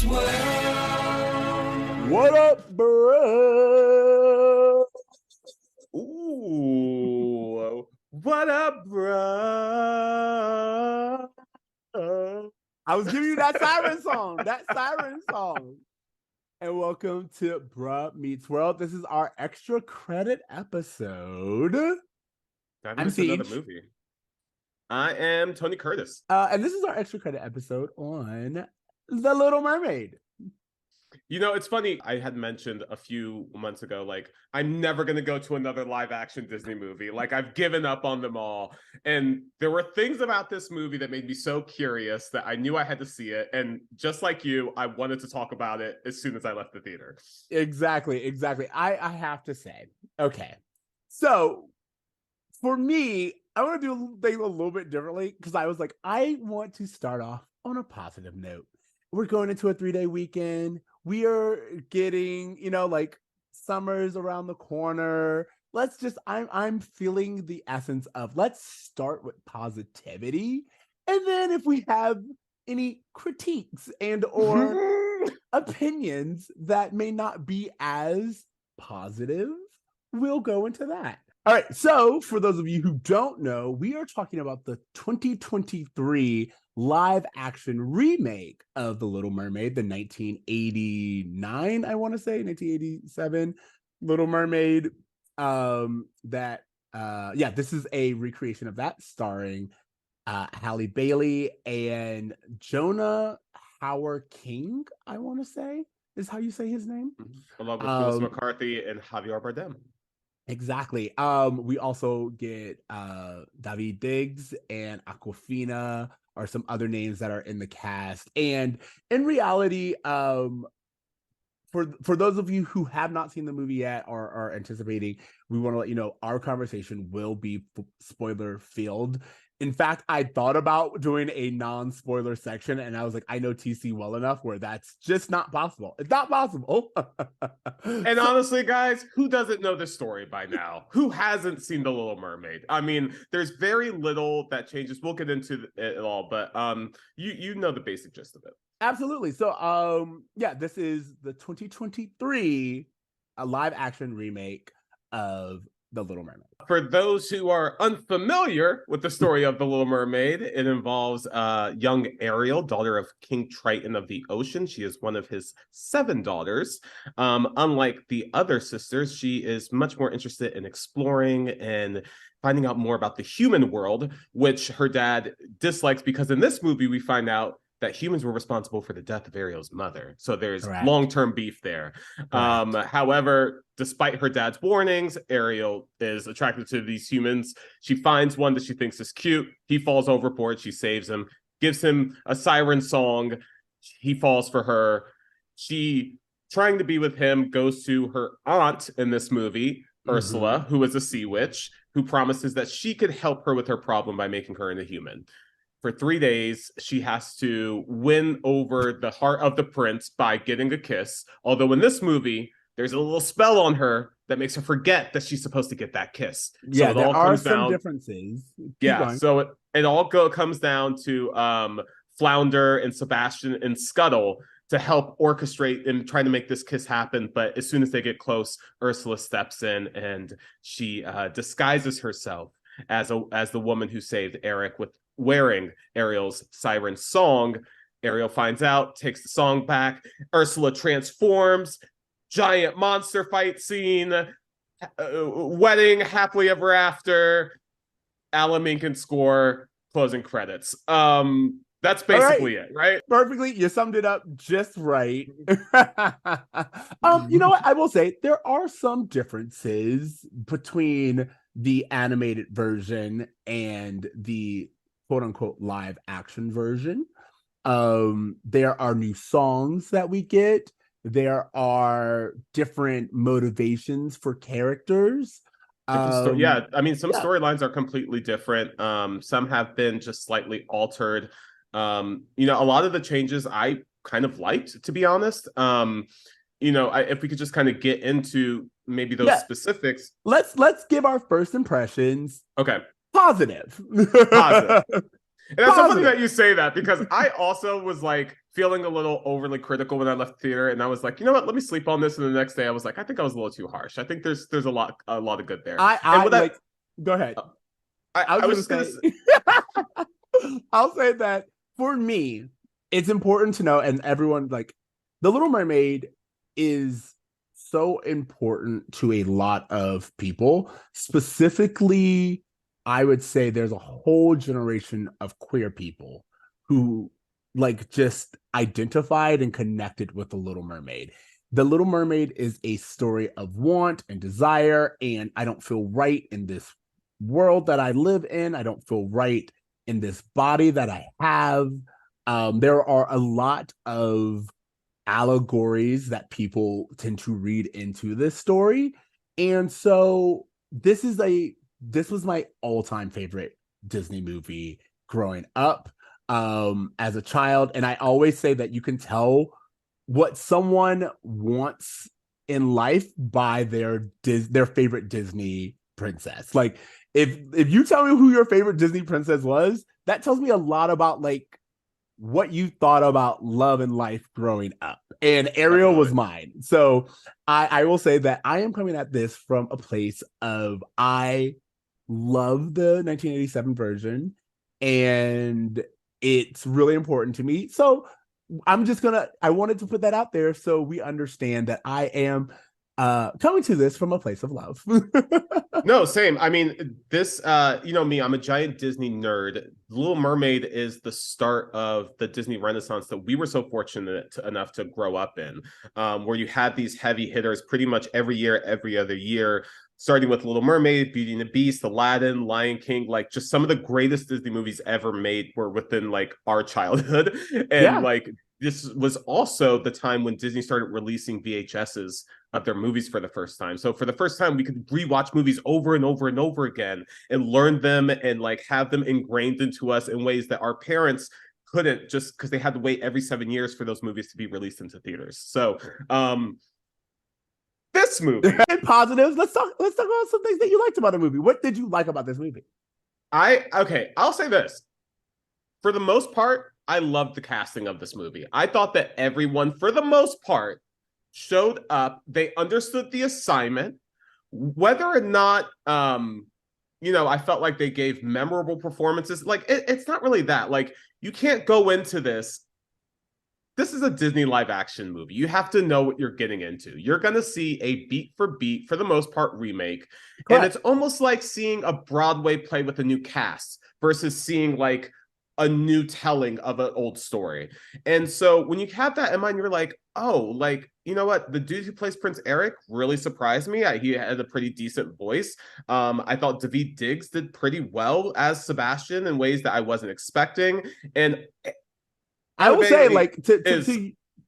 What up, bro? Ooh, what up, bro? I was giving you that siren song. And welcome to Bruh Meets World. This is our extra credit episode. I'm another Ceej. movie. I am Tony Curtis. And this is our extra credit episode on The Little Mermaid. You know, it's funny. I had mentioned a few months ago, like, I'm never going to go to another live action Disney movie. Like, I've given up on them all. And there were things about this movie that made me so curious that I knew I had to see it. And just like you, I wanted to talk about it as soon as I left the theater. Exactly. I have to say, okay. So for me, I want to do things a little bit differently because I was like, I want to start off on a positive note. We're going into a 3-day weekend. We are getting, like summer's around the corner. I'm feeling the essence of let's start with positivity. And then if we have any critiques and or opinions that may not be as positive, we'll go into that. All right, so for those of you who don't know, we are talking about the 2023 live action remake of The Little Mermaid, the 1989, I want to say, 1987 Little Mermaid. This is a recreation of that starring Halle Bailey and Jonah Hauer King, I want to say, is how you say his name. Along with Melissa McCarthy and Javier Bardem. Exactly. We also get David Diggs and Aquafina or some other names that are in the cast. And in reality, for those of you who have not seen the movie yet or are anticipating, we want to let you know our conversation will be spoiler filled. In fact, I thought about doing a non-spoiler section, and I was like, I know TC well enough where that's just not possible. It's not possible. And honestly, guys, who doesn't know this story by now? Who hasn't seen The Little Mermaid? I mean, there's very little that changes. We'll get into it all, but you know the basic gist of it. Absolutely. So, this is the 2023 live action remake of The Little Mermaid. For those who are unfamiliar with the story of The Little Mermaid, it involves young Ariel, daughter of King Triton of the Ocean. She is one of his 7 daughters. Unlike the other sisters, she is much more interested in exploring and finding out more about the human world, which her dad dislikes because in this movie we find out that humans were responsible for the death of Ariel's mother. So there's long-term beef there. However, despite her dad's warnings, Ariel is attracted to these humans. She finds one that she thinks is cute. He falls overboard. She saves him, gives him a siren song. He falls for her. She, trying to be with him, goes to her aunt in this movie, Ursula, who is a sea witch, who promises that she could help her with her problem by making her into human. For 3 days, she has to win over the heart of the prince by getting a kiss. Although in this movie, there's a little spell on her that makes her forget that she's supposed to get that kiss. Yeah, so there are some differences. So it all comes down to Flounder and Sebastian and Scuttle to help orchestrate and try to make this kiss happen. But as soon as they get close, Ursula steps in and she disguises herself as the woman who saved Eric with wearing Ariel's siren song. Ariel finds out, takes the song back. Ursula transforms, giant monster fight scene, wedding, happily ever after, Alan Menken score, closing credits. That's basically it, right? Perfectly. You summed it up just right. You know what? I will say there are some differences between the animated version and the quote unquote live action version. There are new songs that we get. There are different motivations for characters. Some storylines are completely different. Some have been just slightly altered. A lot of the changes I kind of liked, to be honest. If we could just kind of get into maybe those specifics. Let's give our first impressions. Okay. Positive. And that's so funny Positive. that you say that, because I also was like feeling a little overly critical when I left the theater, and I was like, you know what, let me sleep on this. And the next day I was like, I think I was a little too harsh. I think there's a lot of good there. And I with that, like. Go ahead. I was I was gonna just gonna say. say, I'll say that for me, it's important to know, and everyone like, the Little Mermaid is so important to a lot of people. Specifically, I would say there's a whole generation of queer people who like just identified and connected with the Little Mermaid. The Little Mermaid is a story of want and desire, and I don't feel right in this world that I live in. I don't feel right in this body that I have. There are a lot of allegories that people tend to read into this story. And so this was my all-time favorite Disney movie growing up as a child. And I always say that you can tell what someone wants in life by their favorite Disney princess. Like if you tell me who your favorite Disney princess was, that tells me a lot about like what you thought about love and life growing up. And Ariel was definitely. mine. So I will say that I am coming at this from a place of I love the 1987 version, and it's really important to me. So I wanted to put that out there so we understand that I am coming to this from a place of love. No, same. I mean, this, you know me, I'm a giant Disney nerd. Little Mermaid is the start of the Disney Renaissance that we were so fortunate enough to grow up in, where you had these heavy hitters pretty much every year, every other year, starting with Little Mermaid, Beauty and the Beast, Aladdin, Lion King. Like, just some of the greatest Disney movies ever made were within like our childhood. And Yeah. like, this was also the time when Disney started releasing VHSs of their movies for the first time. So for the first time, we could rewatch movies over and over and over again and learn them and like have them ingrained into us in ways that our parents couldn't, just because they had to wait every 7 years for those movies to be released into theaters. So this movie, And positives. Let's talk about some things that you liked about the movie. What did you like about this movie? I'll say this. For the most part, I loved the casting of this movie. I thought that everyone, for the most part, showed up. They understood the assignment. Whether or not, I felt like they gave memorable performances. Like, it's not really that. Like, you can't go into this. This is a Disney live action movie. You have to know what you're getting into. You're going to see a beat for beat, for the most part, remake. And it's Correct. almost like seeing a Broadway play with a new cast versus seeing like a new telling of an old story. And so when you have that in mind, you're like, oh, like, you know what? The dude who plays Prince Eric really surprised me. He had a pretty decent voice. I thought Daveed Diggs did pretty well as Sebastian in ways that I wasn't expecting. And I Halle will say, Bailey like, is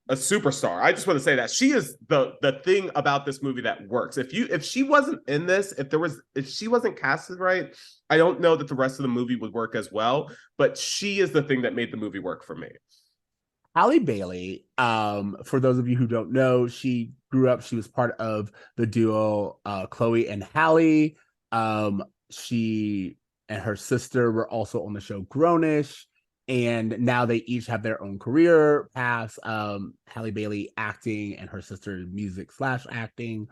a superstar. I just want to say that she is the thing about this movie that works. If she wasn't in this, if she wasn't casted right, I don't know that the rest of the movie would work as well. But she is the thing that made the movie work for me. Halle Bailey, for those of you who don't know, she grew up, she was part of the duo Chloe and Halle. She and her sister were also on the show Grownish, and now they each have their own career paths. Halle Bailey acting and her sister music slash acting.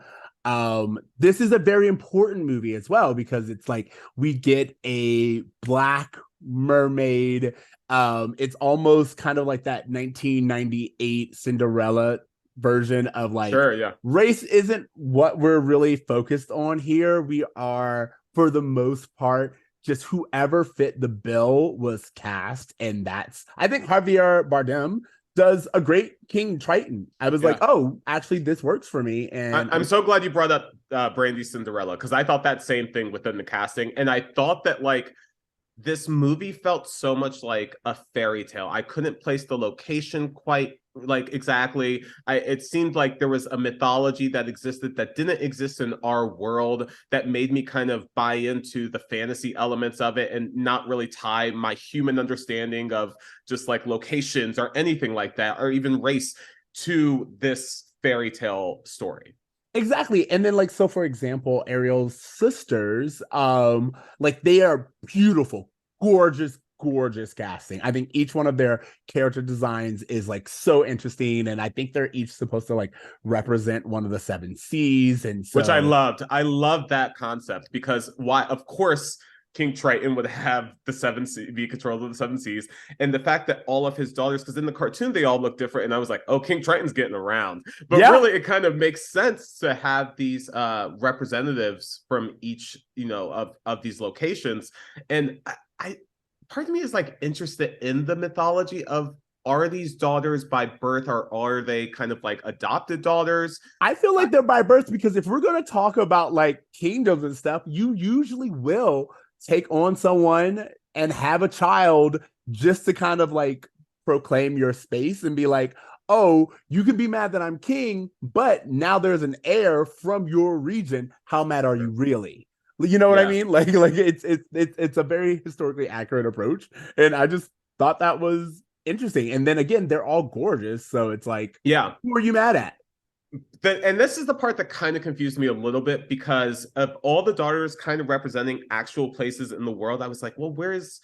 This is a very important movie as well because it's like we get a Black mermaid. It's almost kind of like that 1998 Cinderella version of like Sure, yeah. race isn't what we're really focused on here. We are, for the most part, just whoever fit the bill was cast, and that's, I think Javier Bardem does a great King Triton. I was like, Yeah. oh, actually, this works for me, and I'm so glad you brought up Brandy Cinderella, because I thought that same thing within the casting. And I thought that like this movie felt so much like a fairy tale. I couldn't place the location quite like exactly. It seemed like there was a mythology that existed that didn't exist in our world, that made me kind of buy into the fantasy elements of it and not really tie my human understanding of just like locations or anything like that, or even race, to this fairy tale story. exactly. And then like, so for example, Ariel's sisters, like they are beautiful, gorgeous, gorgeous casting. I think each one of their character designs is like so interesting, and I think they're each supposed to like represent one of the seven seas, and which I so loved. I loved that concept because why? Of course, King Triton would have the seven be controlled of the seven seas, and the fact that all of his daughters, because in the cartoon they all look different, and I was like, oh, King Triton's getting around. But yeah, really, it kind of makes sense to have these representatives from each, of these locations, and I part of me is like interested in the mythology of. Are these daughters by birth or are they kind of like adopted daughters? I feel like they're by birth because if we're going to talk about like kingdoms and stuff, you usually will take on someone and have a child just to kind of like proclaim your space and be like, oh, you can be mad that I'm king, but now there's an heir from your region. How mad are you really? You know what I Yeah. mean? Like it's a very historically accurate approach, and I just thought that was interesting. And then again, they're all gorgeous, so it's like, Yeah. who are you mad at? And this is the part that kind of confused me a little bit because of all the daughters kind of representing actual places in the world. I was like, well, where is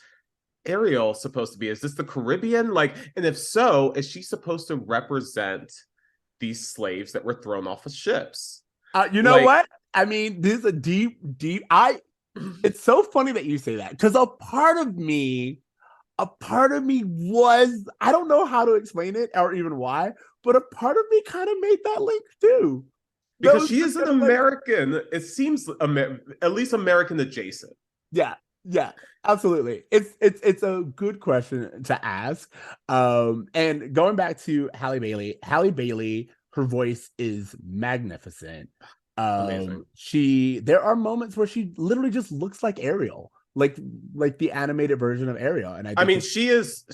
Ariel supposed to be? Is this the Caribbean? Like, and if so, is she supposed to represent these slaves that were thrown off of ships? You know Like, what? I mean, this is a deep. It's so funny that you say that because a part of me was, I don't know how to explain it or even why, but a part of me kind of made that link too. That because was she just is an kind of like, American, it seems at least American adjacent. yeah, yeah, absolutely. It's a good question to ask. And going back to Halle Bailey, her voice is magnificent. Amazing. There are moments where she literally just looks like Ariel, like the animated version of Ariel, and I I think mean, she is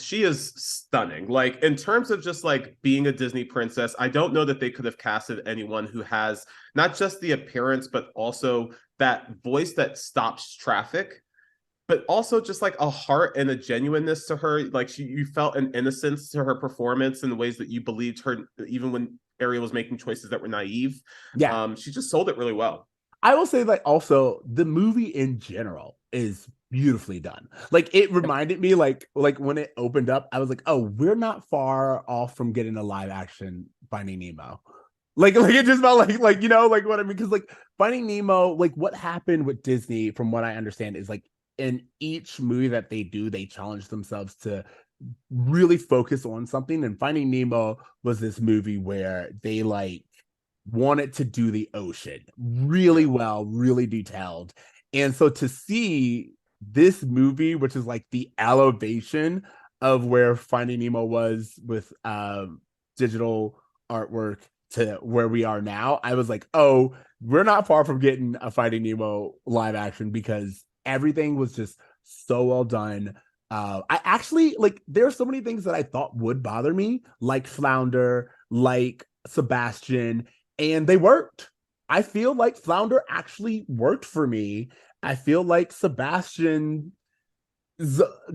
stunning. Like in terms of just like being a Disney princess, I don't know that they could have casted anyone who has not just the appearance, but also that voice that stops traffic, but also just like a heart and a genuineness to her. Like you felt an innocence to her performance in the ways that you believed her, even when Ariel was making choices that were naive. yeah. She just sold it really well. I will say that also the movie in general is beautifully done. Like it reminded me like when it opened up, I was like, oh, we're not far off from getting a live action Finding Nemo. Like it just felt like like what I mean, because like Finding Nemo, like what happened with Disney, from what I understand, is like in each movie that they do, they challenge themselves to really focus on something. And Finding Nemo was this movie where they like wanted to do the ocean really Yeah. well, really detailed. And so to see this movie, which is like the elevation of where Finding Nemo was with digital artwork to where we are now, I was like, oh, we're not far from getting a Finding Nemo live action because everything was just so well done. I actually like there are so many things that I thought would bother me, like Flounder, like Sebastian, and they worked. I feel like Flounder actually worked for me. I feel like Sebastian's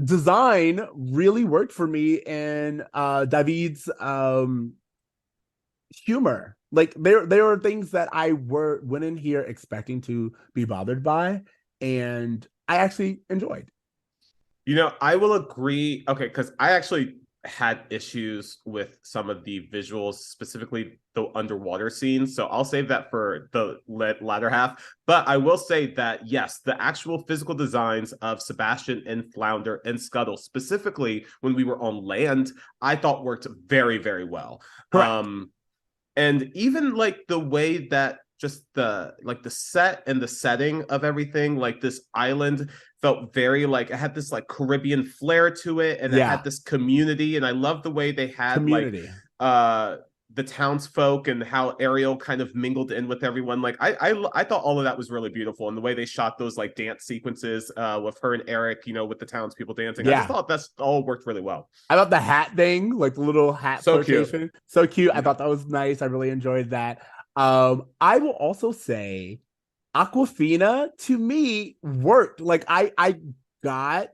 design really worked for me, and David's humor. Like there are things that I went in here expecting to be bothered by, and I actually enjoyed. I will agree. Okay, because I actually had issues with some of the visuals, specifically the underwater scenes. So I'll save that for the latter half. But I will say that, yes, the actual physical designs of Sebastian and Flounder and Scuttle, specifically when we were on land, I thought worked very, very well. Correct. And even like the way that just the set and the setting of everything, like this island felt very like it had this like Caribbean flair to it, and it Yeah. had this community, and I love the way they had like Community. uh the townsfolk and how Ariel kind of mingled in with everyone. Like I thought all of that was really beautiful, and the way they shot those like dance sequences with her and Eric, with the townspeople dancing. I just Yeah. thought that's all worked really well. I thought the hat thing, like the little hat So cute. flirtation, so cute. I Yeah. thought that was nice. I really enjoyed that. I will also say Aquafina to me worked. Like I got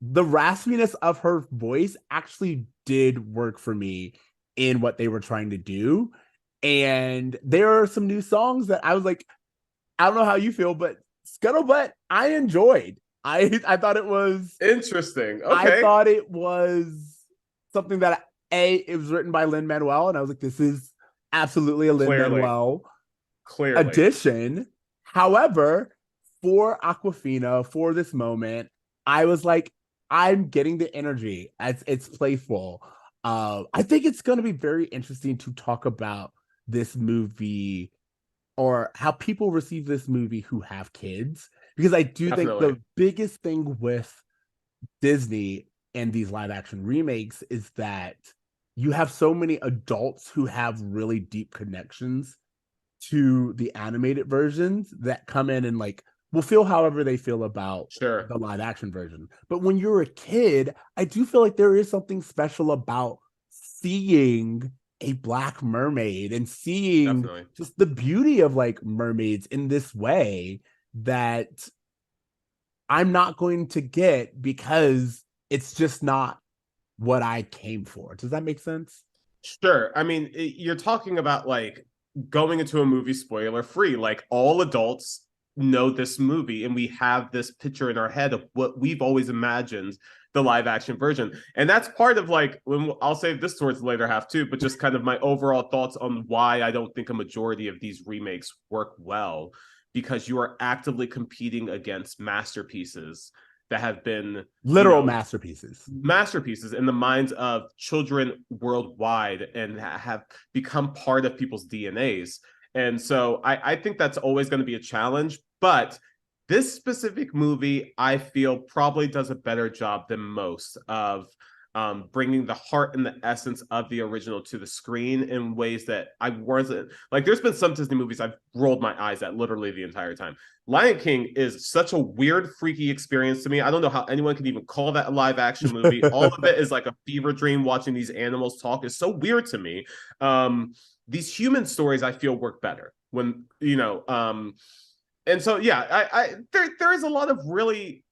the raspiness of her voice actually did work for me in what they were trying to do. And there are some new songs that I was like, I don't know how you feel, but Scuttlebutt, I enjoyed. I thought it was Interesting. I Okay. thought it was something that it was written by Lin-Manuel, and I was like, this is absolutely a Clearly. Lin-Manuel Clearly. addition. However, for Aquafina, for this moment, I was like, I'm getting the energy as it's playful. I think it's going to be very interesting to talk about this movie or how people receive this movie who have kids, because I do think Definitely. the biggest thing with Disney and these live action remakes is that you have so many adults who have really deep connections to the animated versions that come in and like will feel however they feel about Sure. the live action version. But when you're a kid, I do feel like there is something special about seeing a black mermaid and seeing Definitely. just the beauty of like mermaids in this way that I'm not going to get because it's just not what I came for. Does that make sense? Sure. I mean, you're talking about like going into a movie spoiler free. Like all adults know this movie, and we have this picture in our head of what we've always imagined the live action version. And that's part of like, when I'll save this towards the later half too, but just kind of my overall thoughts on why I don't think a majority of these remakes work well, because you are actively competing against masterpieces that have been, you Literal know, masterpieces. masterpieces in the minds of children worldwide and have become part of people's DNAs. And so I think that's always going to be a challenge. But this specific movie, I feel, probably does a better job than most of bringing the heart and the essence of the original to the screen in ways that I wasn't like. There's been some Disney movies I've rolled my eyes at literally the entire time. Lion King is such a weird, freaky experience to me. I don't know how anyone can even call that a live action movie. All of it is like a fever dream. Watching these animals talk is so weird to me. These human stories I feel work better when, and so yeah, there is a lot of really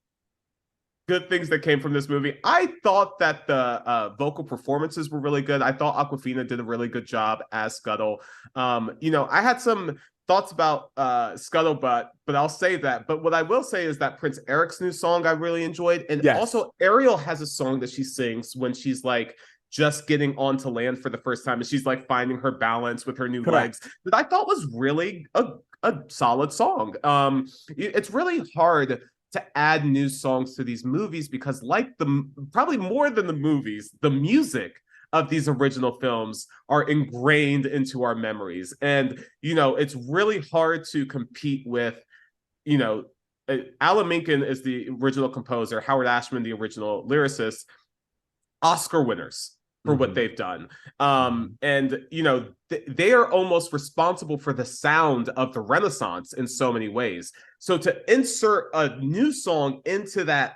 good things that came from this movie. I thought that the vocal performances were really good. I thought Aquafina did a really good job as Scuttle. I had some thoughts about Scuttlebutt, but I'll say that. But what I will say is that Prince Eric's new song I really enjoyed. And Yes. also Ariel has a song that she sings when she's like just getting onto land for the first time, and she's like finding her balance with her new Correct. legs, that I thought was really a solid song. It's really hard to add new songs to these movies because, like, the probably more than the movies, the music of these original films are ingrained into our memories. And it's really hard to compete with, Alan Menken is the original composer, Howard Ashman the original lyricist, Oscar winners for what Mm-hmm. they've done. Mm-hmm. And they are almost responsible for the sound of the Renaissance in so many ways. So to insert a new song into that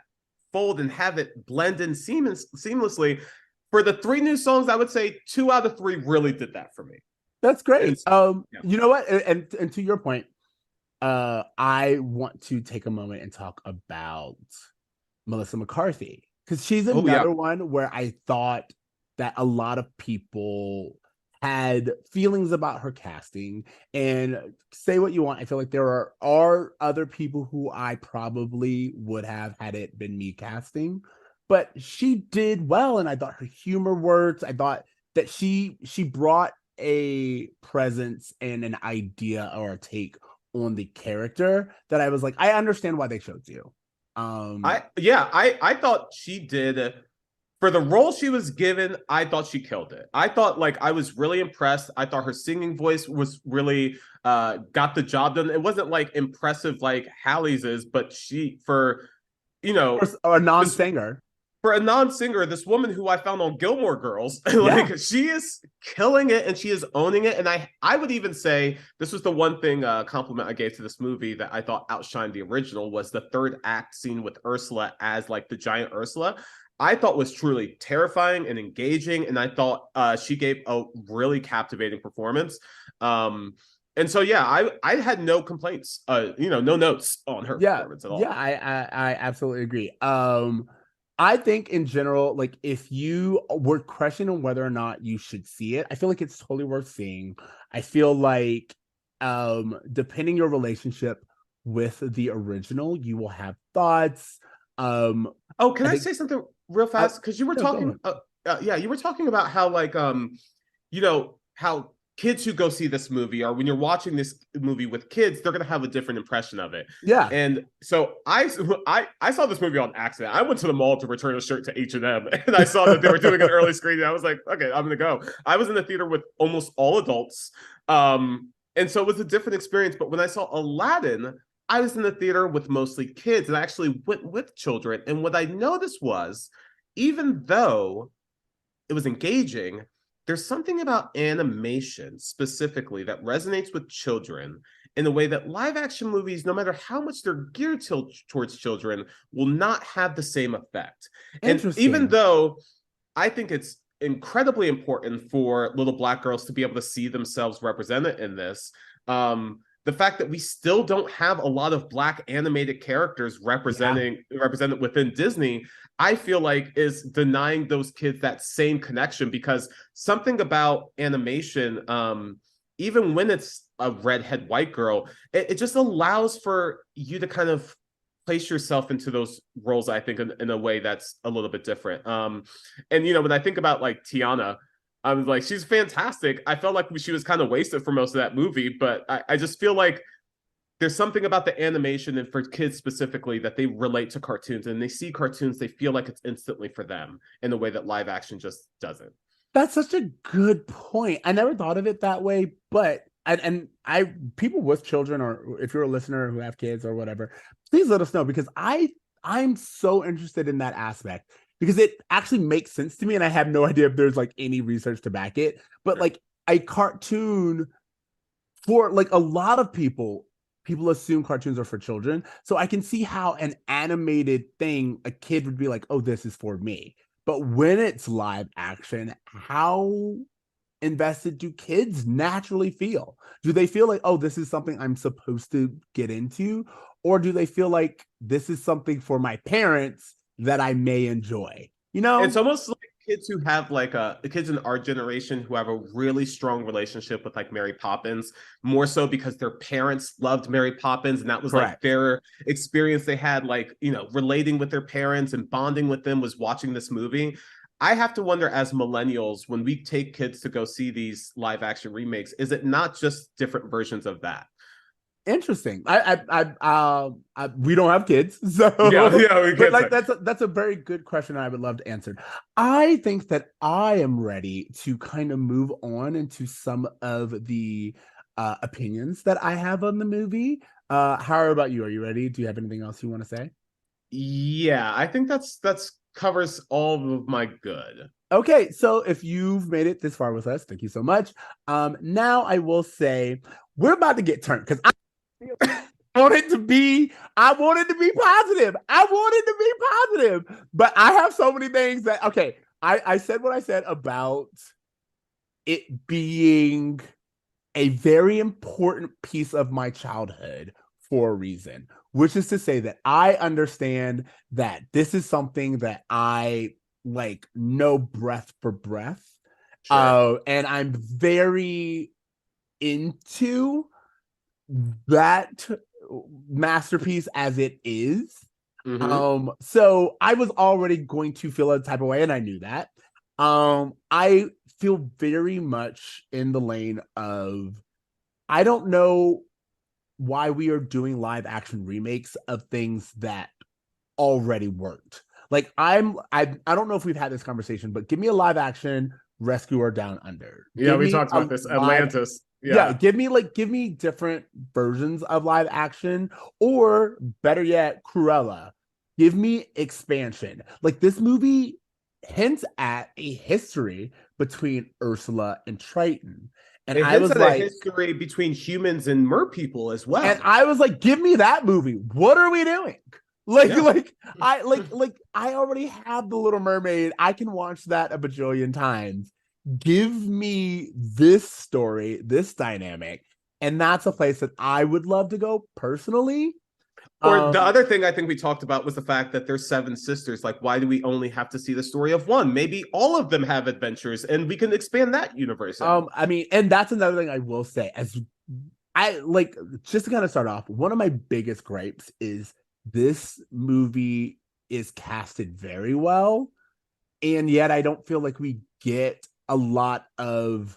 fold and have it blend in seamlessly, for the three new songs, I would say 2 out of 3 really did that for me. That's And great. yeah. You know what? And to your point, I want to take a moment and talk about Melissa McCarthy, because she's Oh yeah. another one where I thought that a lot of people had feelings about her casting. And say what you want, I feel like there are other people who I probably would have had it been me casting, but she did well, and I thought her humor worked. I thought that she brought a presence and an idea or a take on the character that I was like, I understand why they chose you. I thought she did for the role she was given. I thought she killed it. I thought, like, I was really impressed. I thought her singing voice was really got the job done. It wasn't like impressive like Hallie's is, but she for Or a this non-singer. for a non-singer, this woman who I found on Gilmore Girls, Yeah. like, she is killing it and she is owning it. And I would even say this was the one thing compliment I gave to this movie that I thought outshined the original, was the third act scene with Ursula as like the giant Ursula. I thought was truly terrifying and engaging, and I thought she gave a really captivating performance. And so yeah, I had no complaints, no notes on her Yeah. performance at Yeah, all. I absolutely agree. I think in general, like if you were questioning whether or not you should see it, I feel like it's totally worth seeing. I feel like depending your relationship with the original, you will have thoughts. Oh, can I I think say something real fast? Because you were no, go talking, ahead. yeah, you were talking about how like how kids who go see this movie, or when you're watching this movie with kids, they're gonna have a different impression of it. Yeah. And so I saw this movie on accident. I went to the mall to return a shirt to H&M, and I saw that they were doing an early screening. I was like, okay, I'm gonna go. I was in the theater with almost all adults, and so it was a different experience. But when I saw Aladdin, I was in the theater with mostly kids, and I actually went with children. And what I noticed was, even though it was engaging, there's something about animation specifically that resonates with children in a way that live action movies, no matter how much they're geared towards children, will not have the same effect. And even Interesting. though I think it's incredibly important for little Black girls to be able to see themselves represented in this, the fact that we still don't have a lot of Black animated characters Yeah. represented within Disney, I feel like is denying those kids that same connection, because something about animation, even when it's a redhead white girl, it just allows for you to kind of place yourself into those roles, I think, in a way that's a little bit different. And when I think about like Tiana, I was like, she's fantastic. I felt like she was kind of wasted for most of that movie, but I just feel like there's something about the animation, and for kids specifically, that they relate to cartoons, and they see cartoons, they feel like it's instantly for them in a way that live action just doesn't. That's such a good point. I never thought of it that way, but and I people with children, or if you're a listener who have kids or whatever, please let us know, because I'm so interested in that aspect, because it actually makes sense to me, and I have no idea if there's like any research to back it. But Sure. like a cartoon, for like a lot of people assume cartoons are for children. So I can see how an animated thing, a kid would be like, oh, this is for me. But when it's live action, how invested do kids naturally feel? Do they feel like, oh, this is something I'm supposed to get into? Or do they feel like this is something for my parents that I may enjoy? You It's know? almost like kids who have like the kids in our generation who have a really strong relationship with like Mary Poppins, more so because their parents loved Mary Poppins, and that was like Correct. their experience they had, like, relating with their parents and bonding with them was watching this movie. I have to wonder, as millennials, when we take kids to go see these live action remakes, is it not just different versions of that? Interesting. We don't have kids, Yeah, so yeah, we but can't like say. that's a very good question. I would love to answer. I think that I am ready to kind of move on into some of the opinions that I have on the movie. How about you? Are you ready? Do you have anything else you want to say? Yeah, I think that's covers all of my good. Okay, so if you've made it this far with us, thank you so much. Now I will say we're about to get turned, because want it to be, I want it to be positive. I want it to be positive. But I have so many things that, okay, I said what I said about it being a very important piece of my childhood for a reason, which is to say that I understand that this is something that I like know breath for breath. Sure. And I'm very into that masterpiece as it is. Mm-hmm. So I was already going to feel a type of way, and I knew that. I feel very much in the lane of, I don't know why we are doing live action remakes of things that already worked. Like I don't know if we've had this conversation, but give me a live action Rescuer Down Under. Yeah, Give we me talked a about this. live Atlantis. Yeah, Yeah. give me different versions of live action, or better yet, Cruella. Give me expansion. Like, this movie hints at a history between Ursula and Triton. And It I hints was at a like, history between humans and mer people as well. give me that movie. What are we doing? Like, Yeah. I already have the Little Mermaid. I can watch that a bajillion times. Give me this story, this dynamic, and that's a place that I would love to go personally. Or the Um, other thing I think we talked about was the fact that there's seven sisters. Like, why do we only have to see the story of one? Maybe all of them have adventures, and we can expand that universe out. I mean, and that's another thing I will say. As I like just to kind of start off, one of my biggest gripes is this movie is casted very well, and yet I don't feel like we get a lot of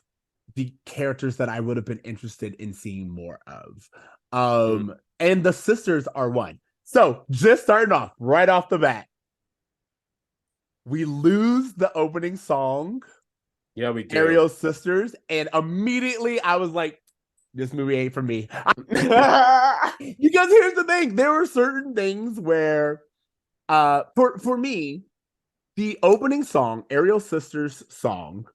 the characters that I would have been interested in seeing more of. And the sisters are one. So just starting off right off the bat, we lose the opening song, Yeah, we do. Ariel's sisters, and immediately I was like, this movie ain't for me. Because here's the thing, there were certain things where for me, the opening song, Ariel's sisters song,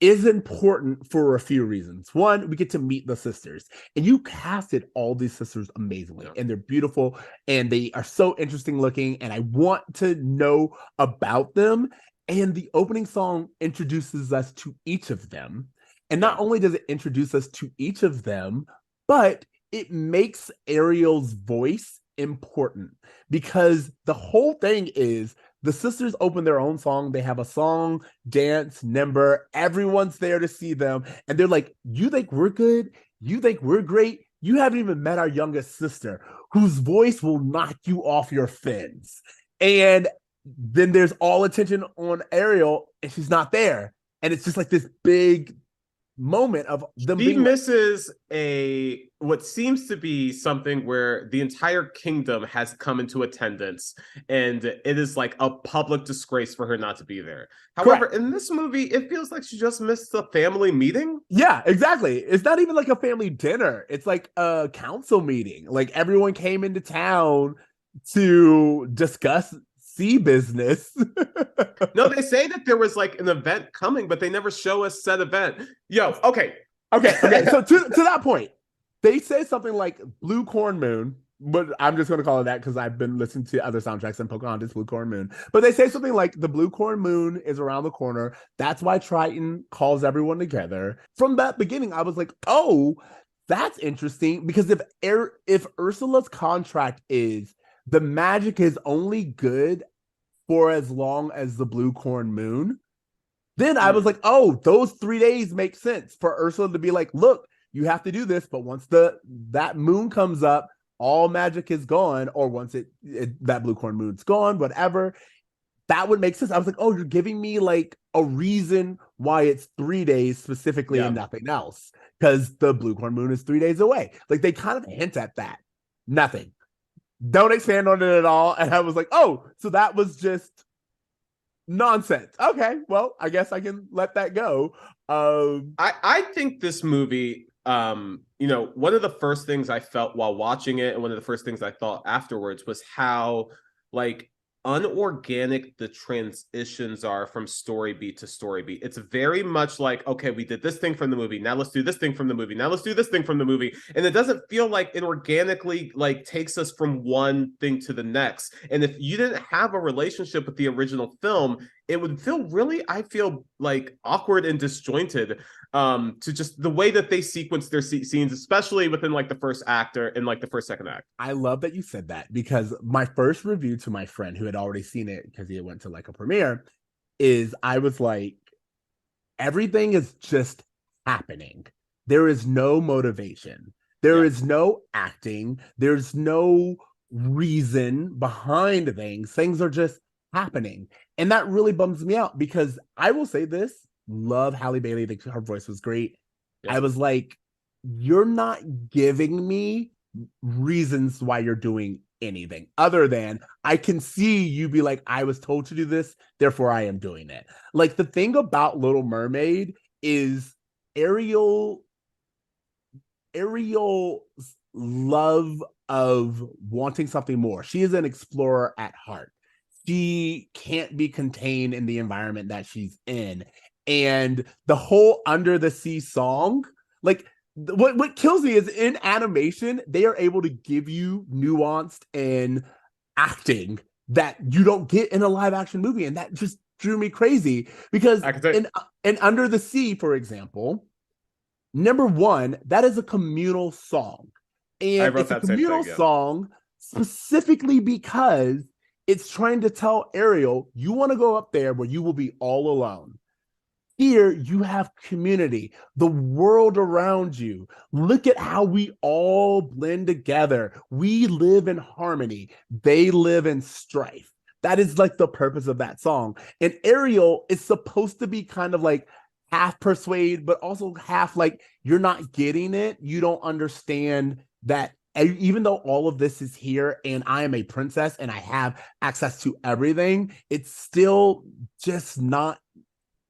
is important for a few reasons. One, we get to meet the sisters, and you casted all these sisters amazingly, and they're beautiful, and they are so interesting looking, and I want to know about them. And the opening song introduces us to each of them. And not only does it introduce us to each of them, but it makes Ariel's voice important, because the whole thing is the sisters open their own song. They have a song, dance, number. Everyone's there to see them. And they're like, you think we're good? You think we're great? You haven't even met our youngest sister, whose voice will knock you off your fins. And then there's all attention on Ariel, and she's not there. And it's just like this big moment of them being misses what seems to be something where the entire kingdom has come into attendance, and it is like a public disgrace for her not to be there. However, correct, in this movie, it feels like she just missed a family meeting. Yeah, exactly. It's not even like a family dinner. It's like a council meeting. Like everyone came into town to discuss business. No, they say that there was like an event coming, but they never show us said event. Okay. So to that point, they say something like Blue Corn Moon, but I'm just going to call it that because I've been listening to other soundtracks and Pocahontas, Blue Corn Moon. But they say something like the Blue Corn Moon is around the corner. That's why Triton calls everyone together. From that beginning, I was like, oh, that's interesting, because if Ursula's contract is the magic is only good for as long as the Blue Corn Moon, then I was like, oh, those 3 days make sense for Ursula to be like, look, you have to do this, but once that moon comes up, all magic is gone, or once that Blue Corn Moon's gone, whatever, that would make sense. I was like, oh, you're giving me like a reason why it's 3 days specifically and nothing else, because the Blue Corn Moon is 3 days away. Like they kind of hint at that. Nothing. Don't expand on it at all. And I was like, oh, so that was just nonsense. Okay, well, I guess I can let that go. I think this movie, one of the first things I felt while watching it, and one of the first things I thought afterwards, was how like unorganic the transitions are from story beat to story beat. It's very much like, okay, we did this thing from the movie, now let's do this thing from the movie, now let's do this thing from the movie, and it doesn't feel like it organically like takes us from one thing to the next. And if you didn't have a relationship with the original film, it would feel really, I feel like, awkward and disjointed to just the way that they sequence their scenes, especially within like the first act or in like the first second act. I love that you said that, because my first review to my friend who had already seen it because he went to like a premiere is I was like, everything is just happening. There is no motivation. There is no acting. There's no reason behind things. Things are just happening. And that really bums me out, because I will say this, love Halle Bailey. Her voice was great. Yeah. I was like, you're not giving me reasons why you're doing anything other than I can see you be like, I was told to do this, therefore I am doing it. Like the thing about Little Mermaid is Ariel's love of wanting something more. She is an explorer at heart. She can't be contained in the environment that she's in. And the whole Under the Sea song, like what kills me is in animation, they are able to give you nuanced and acting that you don't get in a live action movie. And that just drew me crazy, because in Under the Sea, for example, number one, that is a communal song. And it's a communal song specifically because it's trying to tell Ariel, you want to go up there where you will be all alone. Here you have community, the world around you. Look at how we all blend together. We live in harmony. They live in strife. That is like the purpose of that song. And Ariel is supposed to be kind of like half persuade, but also half like you're not getting it. You don't understand that even though all of this is here and I am a princess and I have access to everything, it's still just not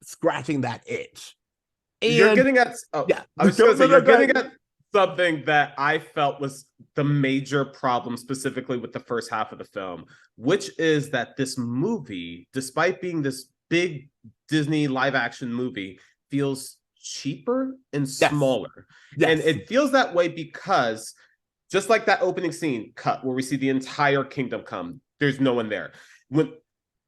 scratching that itch. You're And getting at yeah, I was going to say you're getting at something that I felt was the major problem specifically with the first half of the film, which is that this movie, despite being this big Disney live action movie, feels cheaper and smaller. Yes. And it feels that way because just like that opening scene cut where we see the entire kingdom come, there's no one there. When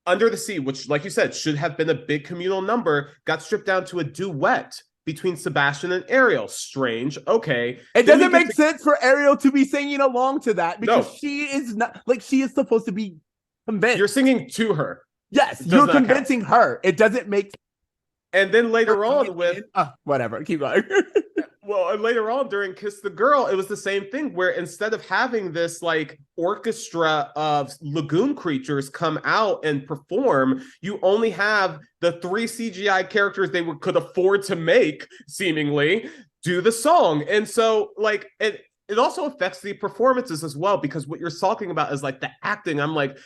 Under the Sea, which, like you said, should have been a big communal number, got stripped down to a duet between Sebastian and Ariel. Strange. Okay. It doesn't make sense for Ariel to be singing along to that because she is not like she is supposed to be convinced. You're singing to her. Yes, you're convincing her. It doesn't make. And then later on with whatever, keep going. Well, and later on during Kiss the Girl, it was the same thing where instead of having this like orchestra of lagoon creatures come out and perform, you only have the 3 CGI characters they could afford to make, seemingly, do the song. And so like it also affects the performances as well, because what you're talking about is like the acting. I'm like,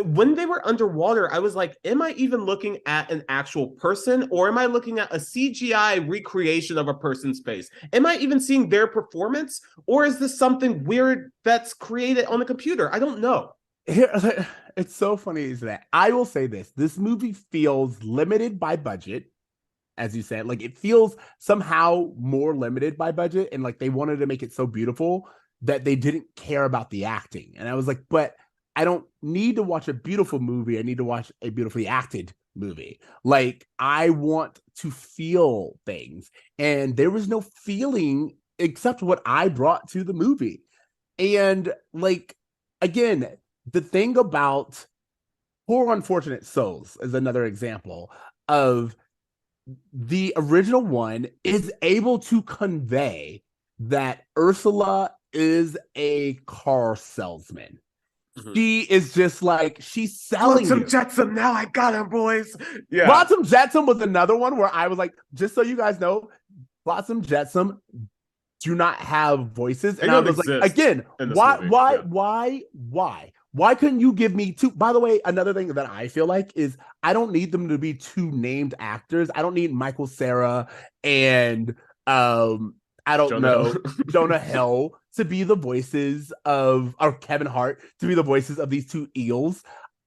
when they were underwater, I was like, am I even looking at an actual person, or am I looking at a CGI recreation of a person's face? Am I even seeing their performance, or is this something weird that's created on the computer? I don't know. It's so funny is that I will say this movie feels limited by budget, as you said. Like, it feels somehow more limited by budget, and like they wanted to make it so beautiful that they didn't care about the acting. And I was like, but I don't need to watch a beautiful movie. I need to watch a beautifully acted movie. Like, I want to feel things. And there was no feeling except what I brought to the movie. And like, again, the thing about Poor Unfortunate Souls is another example of the original one is able to convey that Ursula is a car salesman. She is just like, she's selling Flotsam Jetsam, now I got him, boys. Yeah. Flotsam Jetsam was another one where I was like, just so you guys know, Flotsam Jetsam do not have voices. And I was like, again, why couldn't you give me two? By the way, another thing that I feel like is I don't need them to be two named actors. I don't need Michael Cera and I don't know, Jonah Hill to be the voices of, or Kevin Hart to be the voices of these two eels.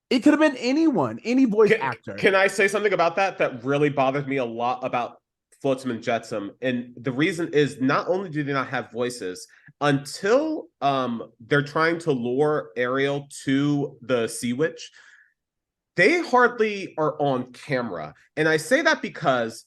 It could have been anyone, any voice actor. Can I say something about that really bothered me a lot about Flotsam and Jetsam? And the reason is, not only do they not have voices, until they're trying to lure Ariel to the Sea Witch, they hardly are on camera. And I say that because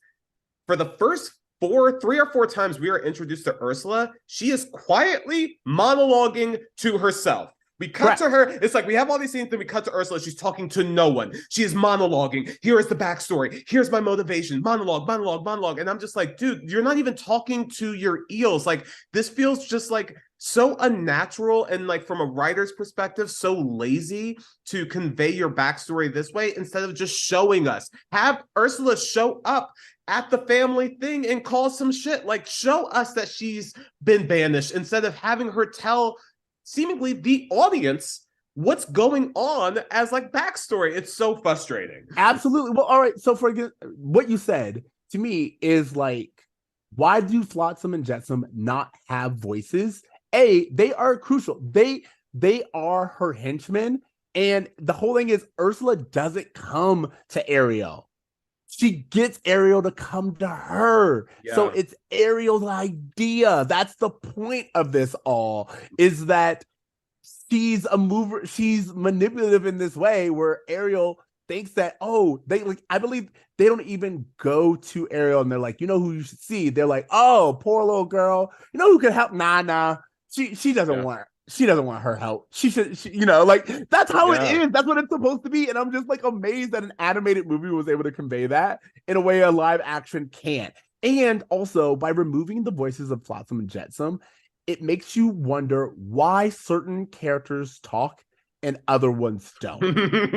for the first 3 or 4 times we are introduced to Ursula, she is quietly monologuing to herself. We cut to her. It's like we have all these scenes, then we cut to Ursula. She's talking to no one. She is monologuing. Here is the backstory. Here's my motivation. Monologue. And I'm just like, dude, you're not even talking to your eels. Like, this feels just like so unnatural, and like from a writer's perspective, so lazy to convey your backstory this way instead of just showing us. Have Ursula show up at the family thing and call some shit. Like, show us that she's been banished instead of having her tell seemingly the audience what's going on as like backstory. It's so frustrating. Absolutely. Well, all right. So for what you said to me is like, why do Flotsam and Jetsam not have voices? They are crucial. They are her henchmen. And the whole thing is Ursula doesn't come to Ariel. She gets Ariel to come to her. Yeah. So it's Ariel's idea. That's the point of this all, is that she's a mover. She's manipulative in this way where Ariel thinks that, I believe they don't even go to Ariel and they're like, you know who you should see? They're like, oh, poor little girl. You know who can help? Nah. She doesn't want she doesn't want her help. You know, like that's how it Yeah. is. That's what it's supposed to be. And I'm just like amazed that an animated movie was able to convey that in a way a live action can't. And also by removing the voices of Flotsam and Jetsam, it makes you wonder why certain characters talk and other ones don't.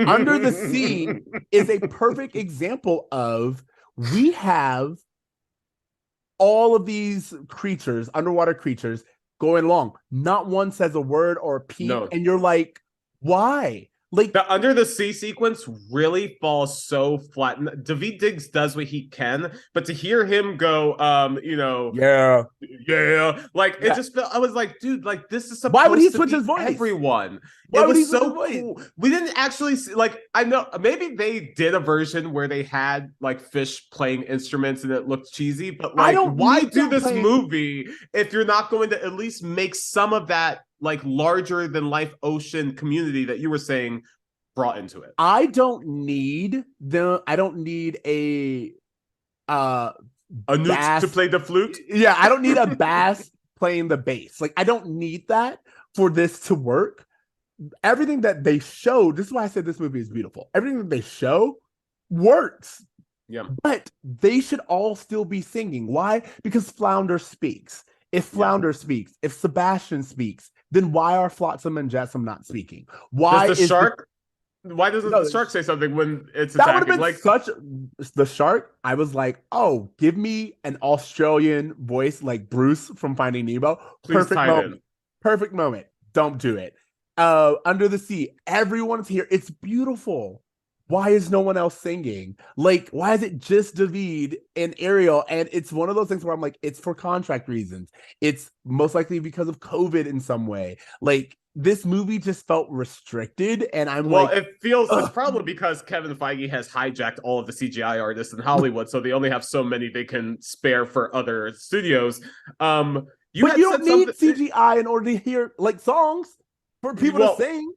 Under the Sea is a perfect example of we have all of these creatures, underwater creatures, going along. Not one says a word or a peep, No, and you're like, why? Like, the Under the Sea sequence really falls so flat. Daveed Diggs does what he can, but to hear him go, yeah, yeah, like it yeah. just felt. I was like, dude, like this is Why would he supposed to switch his be voice? everyone. Why It would he was switch his so voice? cool. We didn't actually see, like, I know maybe they did a version where they had like fish playing instruments and it looked cheesy, but I like, don't why need do them this playing. movie if you're not going to at least make some of that like larger than life ocean community that you were saying brought into it? I don't need the. I don't need a uh A newt to bass. play the flute. Yeah, I don't need a bass playing the bass. Like I don't need that for this to work. Everything that they showed, this is why I said this movie is beautiful. Everything that they show works, Yeah, but they should all still be singing. Why? Because Flounder speaks. If yeah. Flounder speaks, if Sebastian speaks, then why are Flotsam and Jetsam not speaking? Does Why the is the shark? Why doesn't no, the shark say something when it's that would have attacking? been Like, such the shark. I was like, oh, give me an Australian voice like Bruce from Finding Nemo. please Perfect tie it in. moment. Perfect moment. Don't do it. Under the Sea, everyone's here. It's beautiful. Why is no one else singing? Like, why is it just David and Ariel? And it's one of those things where I'm like, it's for contract reasons. It's most likely because of COVID in some way. Like, this movie just felt restricted, and I'm Well, like, it feels it's ugh. probably because Kevin Feige has hijacked all of the CGI artists in Hollywood, so they only have so many they can spare for other studios. You But had you don't said need something. CGI in order to hear like songs for people to Well, sing.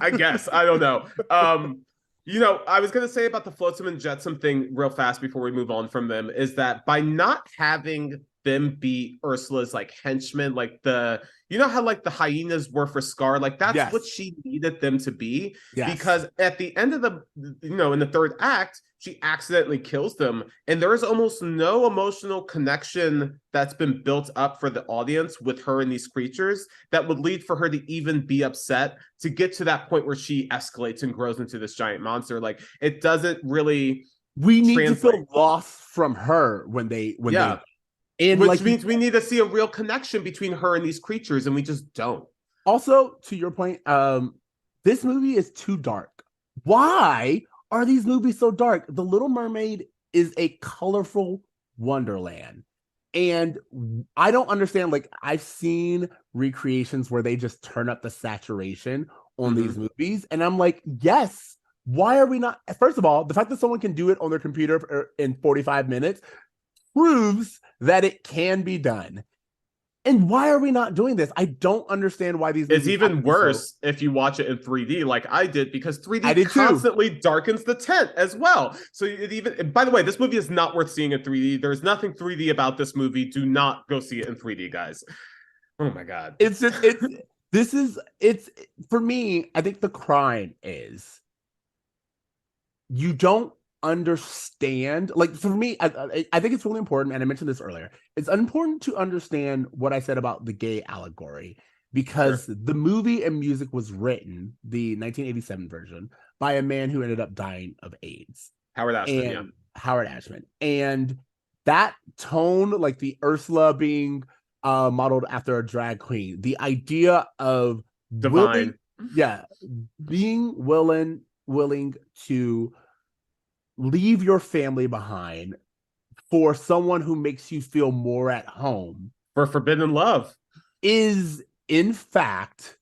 I guess I don't know. I was gonna say about the Flotsam and Jetsam thing real fast before we move on from them is that by not having them be Ursula's like henchmen, like how like the hyenas were for Scar, like that's what Yes. she needed them to be. Yes. Because at the end of in the third act, she accidentally kills them, and there is almost no emotional connection that's been built up for the audience with her and these creatures that would lead for her to even be upset to get to that point where she escalates and grows into this giant monster. Like it doesn't really We need to translate. feel lost from her when they Yeah. and Which like means we need to see a real connection between her and these creatures, and we just don't. also to your point, this movie is too dark. Why are these movies so dark? The Little Mermaid is a colorful wonderland. And I don't understand. Like, I've seen recreations where they just turn up the saturation on these movies. And I'm like, yes, why are we not? First of all, the fact that someone can do it on their computer in 45 minutes proves that it can be done. And why are we not doing this? I don't understand why these It's movies have to even be so. worse if you watch it in 3D like I did, because I 3D did too. constantly darkens the tent as well. So it even, by the way, this movie is not worth seeing in 3D. There's nothing 3D about this movie. Do not go see it in 3D, guys. Oh my God. It's just it's for me. I think the crime is you don't understand. Like for me, I think it's really important, and I mentioned this earlier. It's important to understand what I said about the gay allegory because Sure. the movie and music was written, the 1987 version, by a man who ended up dying of AIDS. Howard Ashman, yeah. And Howard Ashman. And that tone, like the Ursula being modeled after a drag queen, the idea of willing, Divine. yeah, being willing to leave your family behind for someone who makes you feel more at home For Forbidden Love. is in fact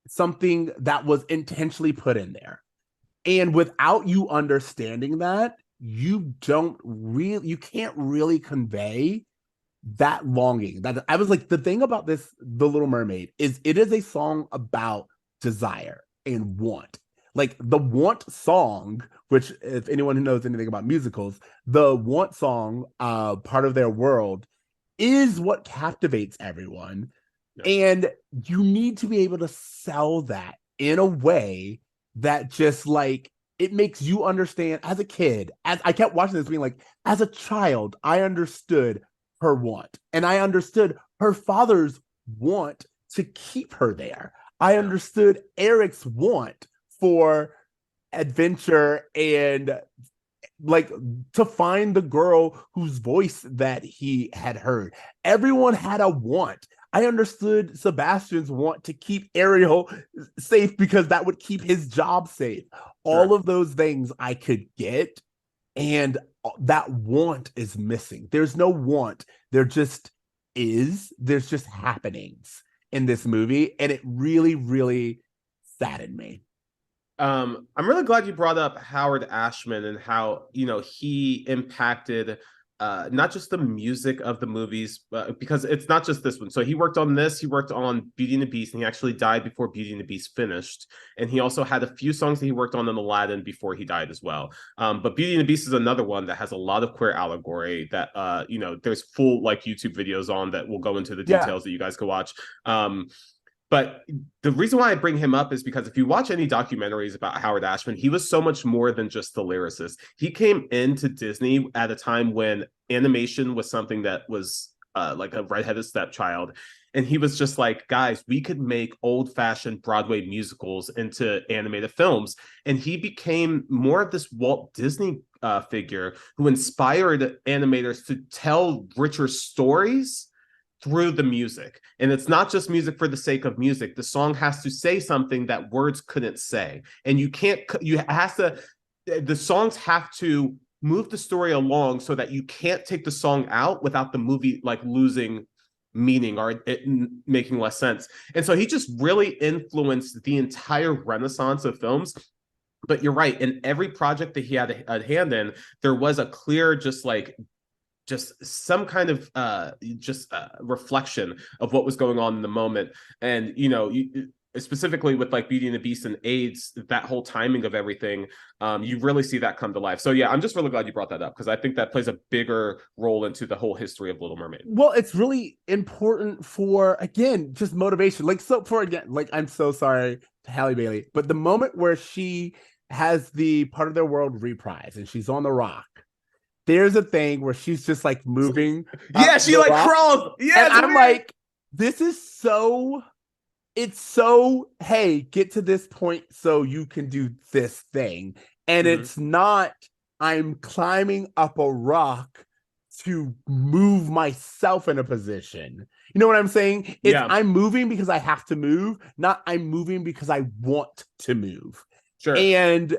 something that was intentionally put in there. And without you understanding that, you can't really convey that longing. That I was like, the thing about this, The Little Mermaid, is it is a song about desire and want. Like the want song, which if anyone who knows anything about musicals, the want song, part of their world, is what captivates everyone. Yeah. And you need to be able to sell that in a way that just like it makes you understand as a kid. As I kept watching this being like, as a child, I understood her want. And I understood her father's want to keep her there. I Yeah. understood Eric's want for adventure and like to find the girl whose voice that he had heard. Everyone had a want. I understood Sebastian's want to keep Ariel safe because that would keep his job safe. All Sure. of those things I could get, and that want is missing. There's no want. There just is. There's just happenings in this movie, and it really, really saddened me. I'm really glad you brought up Howard Ashman and how, he impacted not just the music of the movies, because it's not just this one. So he worked on this, he worked on Beauty and the Beast, and he actually died before Beauty and the Beast finished. And he also had a few songs that he worked on in Aladdin before he died as well. But Beauty and the Beast is another one that has a lot of queer allegory that, there's full like YouTube videos on that will go into the Yeah. details that you guys can watch. But the reason why I bring him up is because if you watch any documentaries about Howard Ashman, he was so much more than just the lyricist. He came into Disney at a time when animation was something that was like a redheaded stepchild. And he was just like, guys, we could make old-fashioned Broadway musicals into animated films. And he became more of this Walt Disney figure who inspired animators to tell richer stories through the music. And it's not just music for the sake of music. The song has to say something that words couldn't say. And the songs have to move the story along so that you can't take the song out without the movie like losing meaning or it making less sense. And so he just really influenced the entire renaissance of films. But you're right, in every project that he had a hand in, there was a clear just some kind of reflection of what was going on in the moment. And specifically with like Beauty and the Beast and AIDS, that whole timing of everything, you really see that come to life. So yeah, I'm just really glad you brought that up because I think that plays a bigger role into the whole history of Little Mermaid. Well, it's really important for, again, just motivation. Like I'm so sorry to Halle Bailey, but the moment where she has the part of their world reprise and she's on the rock, there's a thing where she's just like moving. Yeah, she like rock, crawls. Yeah, and I'm weird. like, this is so. It's so, hey, get to this point so you can do this thing. And it's not, I'm climbing up a rock to move myself in a position. You know what I'm saying? It's I'm moving because I have to move, not I'm moving because I want to move. Sure. And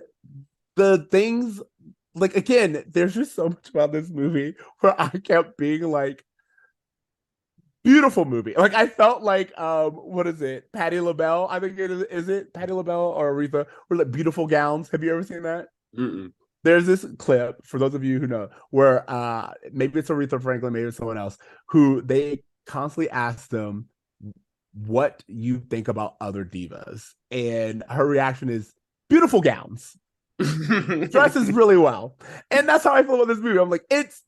the things, like, again, there's just so much about this movie where I kept being like, beautiful movie. Like I felt like what is it? Patti LaBelle. I think it is it Patti LaBelle or Aretha? Or like Beautiful Gowns. Have you ever seen that? Mm-mm. There's this clip for those of you who know where maybe it's Aretha Franklin, maybe it's someone else who they constantly ask them what you think about other divas, and her reaction is beautiful gowns. Dresses really well. And that's how I feel about this movie. I'm like, it's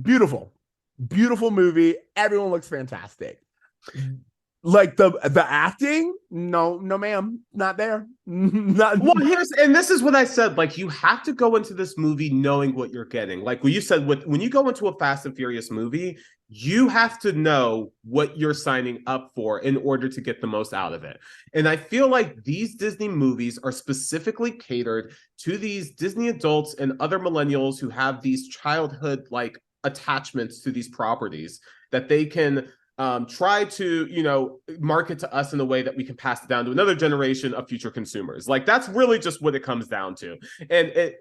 beautiful. Beautiful movie. Everyone looks fantastic. Like the acting, no, ma'am, not there. Well, this is what I said. Like, you have to go into this movie knowing what you're getting. Like what you said, when you go into a Fast and Furious movie, you have to know what you're signing up for in order to get the most out of it. And I feel like these Disney movies are specifically catered to these Disney adults and other millennials who have these childhood like attachments to these properties that they can try to market to us in a way that we can pass it down to another generation of future consumers. Like that's really just what it comes down to. And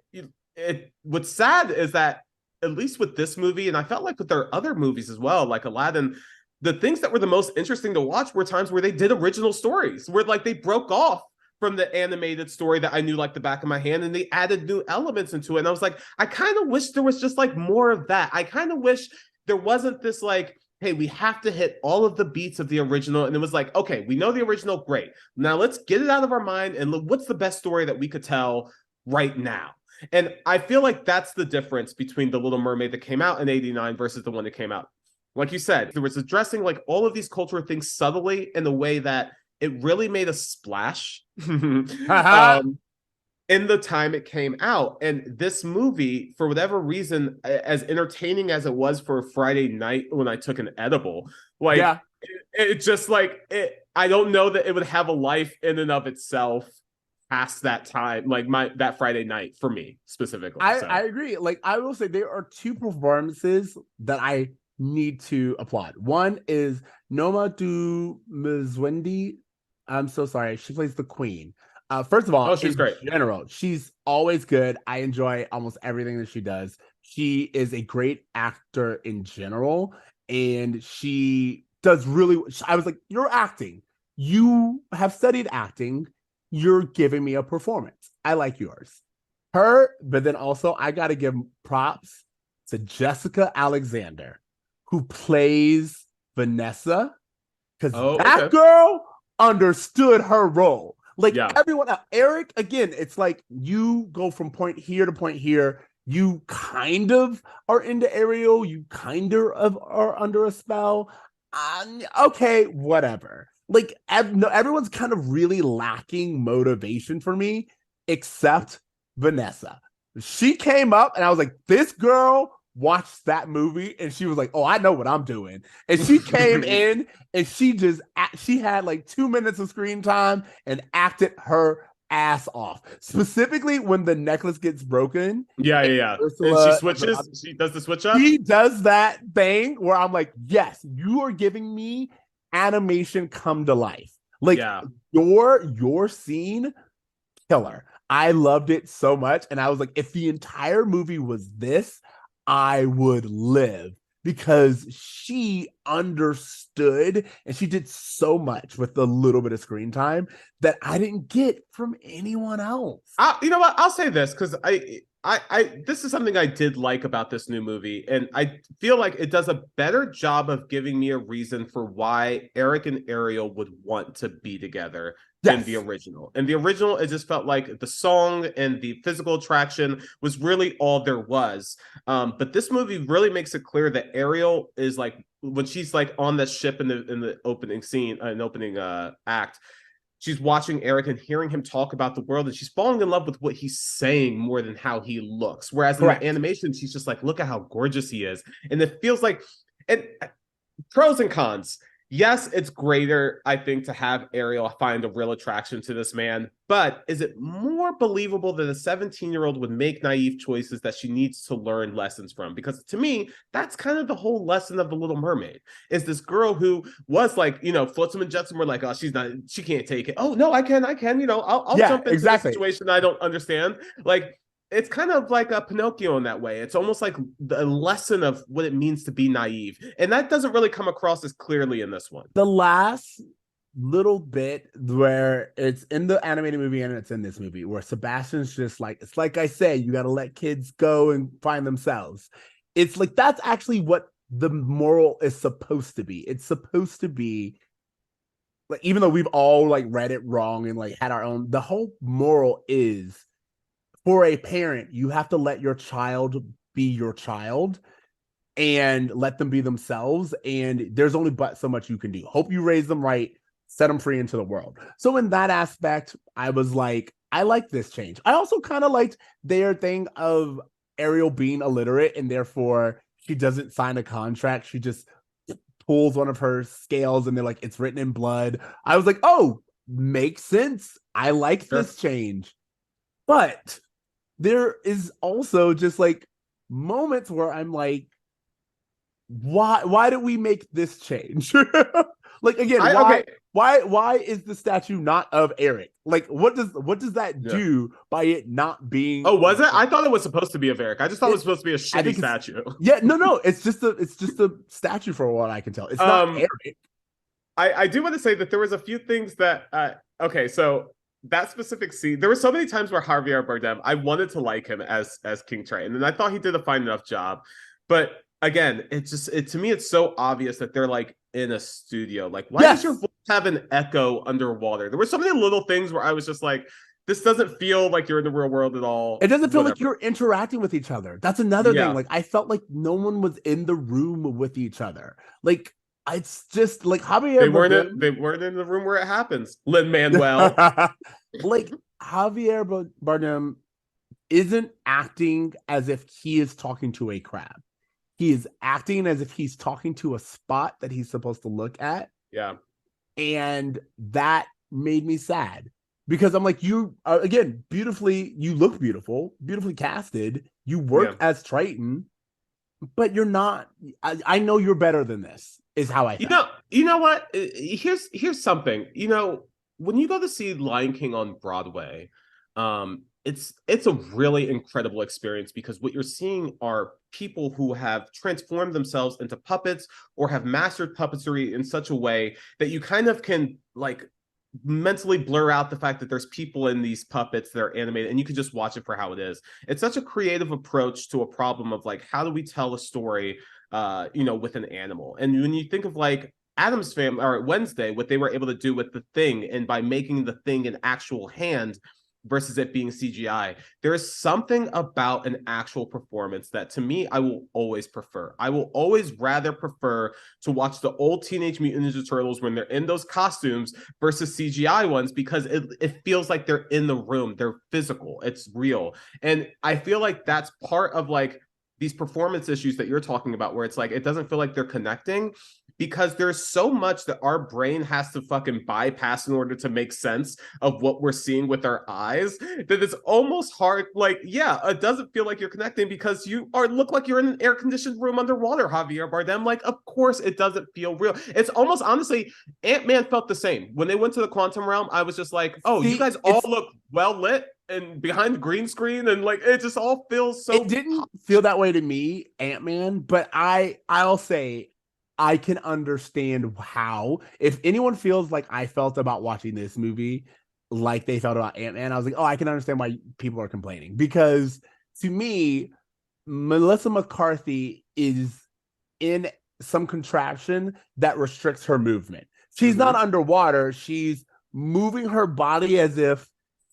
what's sad is that at least with this movie, and I felt like with their other movies as well, like Aladdin, the things that were the most interesting to watch were times where they did original stories, where like they broke off from the animated story that I knew like the back of my hand, and they added new elements into it. And I was like, I kind of wish there was just like more of that. I kind of wish there wasn't this like, hey, we have to hit all of the beats of the original. And it was like, okay, we know the original, great. Now let's get it out of our mind and look, what's the best story that we could tell right now? And I feel like that's the difference between The Little Mermaid that came out in 89 versus the one that came out like you said, there was addressing like all of these cultural things subtly in a way that it really made a splash. Haha. In the time it came out. And this movie, for whatever reason, as entertaining as it was for a Friday night when I took an edible, like Yeah. it just like it, I don't know that it would have a life in and of itself past that time, like that Friday night for me specifically. I agree. Like, I will say there are two performances that I need to applaud. One is Noma Du Mzwendi. I'm so sorry. She plays the queen. First of all, Oh, she's in great. general, she's always good. I enjoy almost everything that she does. She is a great actor in general, and she does really. I was like, you're acting. You have studied acting. You're giving me a performance. I like yours. Her, but then also I got to give props to Jessica Alexander, who plays Vanessa, because Oh, that okay. girl understood her role. Like Yeah. everyone else, Eric, again, it's like you go from point here to point here. You kind of are into Ariel. You kind of are under a spell. Okay, whatever. Like no, everyone's kind of really lacking motivation for me, except Vanessa. She came up and I was like, this girl watched that movie and she was like, oh, I know what I'm doing. And she came in and she had like 2 minutes of screen time and acted her ass off. Specifically when the necklace gets broken. Yeah, yeah, yeah. And she Ursula, switches. She does the switch up. she does that thing where I'm like, yes, you are giving me animation come to life. Like Yeah. your scene, killer. I loved it so much. And I was like, if the entire movie was this, I would live because she understood and she did so much with the little bit of screen time that I didn't get from anyone else. You know what? I'll say this because this is something I did like about this new movie, and I feel like it does a better job of giving me a reason for why Eric and Ariel would want to be together than the original. And the original, it just felt like the song and the physical attraction was really all there was. But this movie really makes it clear that Ariel is like when she's like on the ship in the opening scene, an opening act. She's watching Eric and hearing him talk about the world, and she's falling in love with what he's saying more than how he looks. Whereas in the animation, she's just like, look at how gorgeous he is. And it feels like, and pros and cons. Yes, it's greater, I think, to have Ariel find a real attraction to this man. But is it more believable that a 17-year-old would make naive choices that she needs to learn lessons from? Because to me, that's kind of the whole lesson of The Little Mermaid. Is this girl who was like, Flotsam and Jetsam were like, oh, she can't take it. Oh, no, I can. I'll jump into a situation I don't understand. Like, it's kind of like a Pinocchio in that way. It's almost like the lesson of what it means to be naive. And that doesn't really come across as clearly in this one. The last little bit where it's in the animated movie and it's in this movie where Sebastian's just like, it's like I say, you got to let kids go and find themselves. It's like, that's actually what the moral is supposed to be. It's supposed to be like, even though we've all like read it wrong and like had our own, the whole moral is, for a parent, you have to let your child be your child and let them be themselves. And there's only but so much you can do. Hope you raise them right, set them free into the world. So in that aspect, I was like, I like this change. I also kind of liked their thing of Ariel being illiterate and therefore she doesn't sign a contract. She just pulls one of her scales and they're like, it's written in blood. I was like, oh, makes sense. I like this change. But there is also just like moments where I'm like, why did we make this change? Like again, why is the statue not of Eric? Like what does that do by it not being? Oh, was it? I thought it was supposed to be of Eric. I just thought it was supposed to be a shitty statue. Yeah, no, it's just a statue for what I can tell. It's not Eric. I do want to say that there was a few things that okay, so that specific scene, there were so many times where Javier Bardem, I wanted to like him as King Triton, and I thought he did a fine enough job. But again, to me, it's so obvious that they're like in a studio. Like, why does your voice have an echo underwater? There were so many little things where I was just like, this doesn't feel like you're in the real world at all. It doesn't feel Whatever. like you're interacting with each other. That's another thing. Like, I felt like no one was in the room with each other. Like, it's just like Javier They weren't in the room where it happens. Lin-Manuel. Like, Javier Bardem isn't acting as if he is talking to a crab. He is acting as if he's talking to a spot that he's supposed to look at. Yeah. And that made me sad because I'm like, you again, you look beautiful, beautifully casted. You work as Triton, but you're not. I know you're better than this, is how I felt. You know what? Here's something. You know, when you go to see Lion King on Broadway, it's a really incredible experience because what you're seeing are people who have transformed themselves into puppets or have mastered puppetry in such a way that you kind of can like mentally blur out the fact that there's people in these puppets that are animated and you can just watch it for how it is. It's such a creative approach to a problem of like, how do we tell a story with an animal? And when you think of like Addams Family or Wednesday, what they were able to do with the Thing, and by making the Thing an actual hand versus it being CGI, there is something about an actual performance that to me I will always prefer. I will always rather prefer to watch the old Teenage Mutant Ninja Turtles when they're in those costumes versus CGI ones, because it feels like they're in the room, they're physical, it's real. And I feel like that's part of like these performance issues that you're talking about, where it's like it doesn't feel like they're connecting, because there's so much that our brain has to fucking bypass in order to make sense of what we're seeing with our eyes, that it's almost hard. Like, yeah, it doesn't feel like you're connecting because you look like you're in an air-conditioned room underwater, Javier Bardem. Like, of course it doesn't feel real. It's almost, honestly, Ant-Man felt the same. When they went to the quantum realm, I was just like, oh, you guys all look well lit and behind the green screen, and like it just all feels so. It didn't feel that way to me, Ant-Man, but I'll say I can understand how, if anyone feels like I felt about watching this movie like they felt about Ant-Man, I was like, oh, I can understand why people are complaining, because to me, Melissa McCarthy is in some contraption that restricts her movement. She's not underwater. She's moving her body as if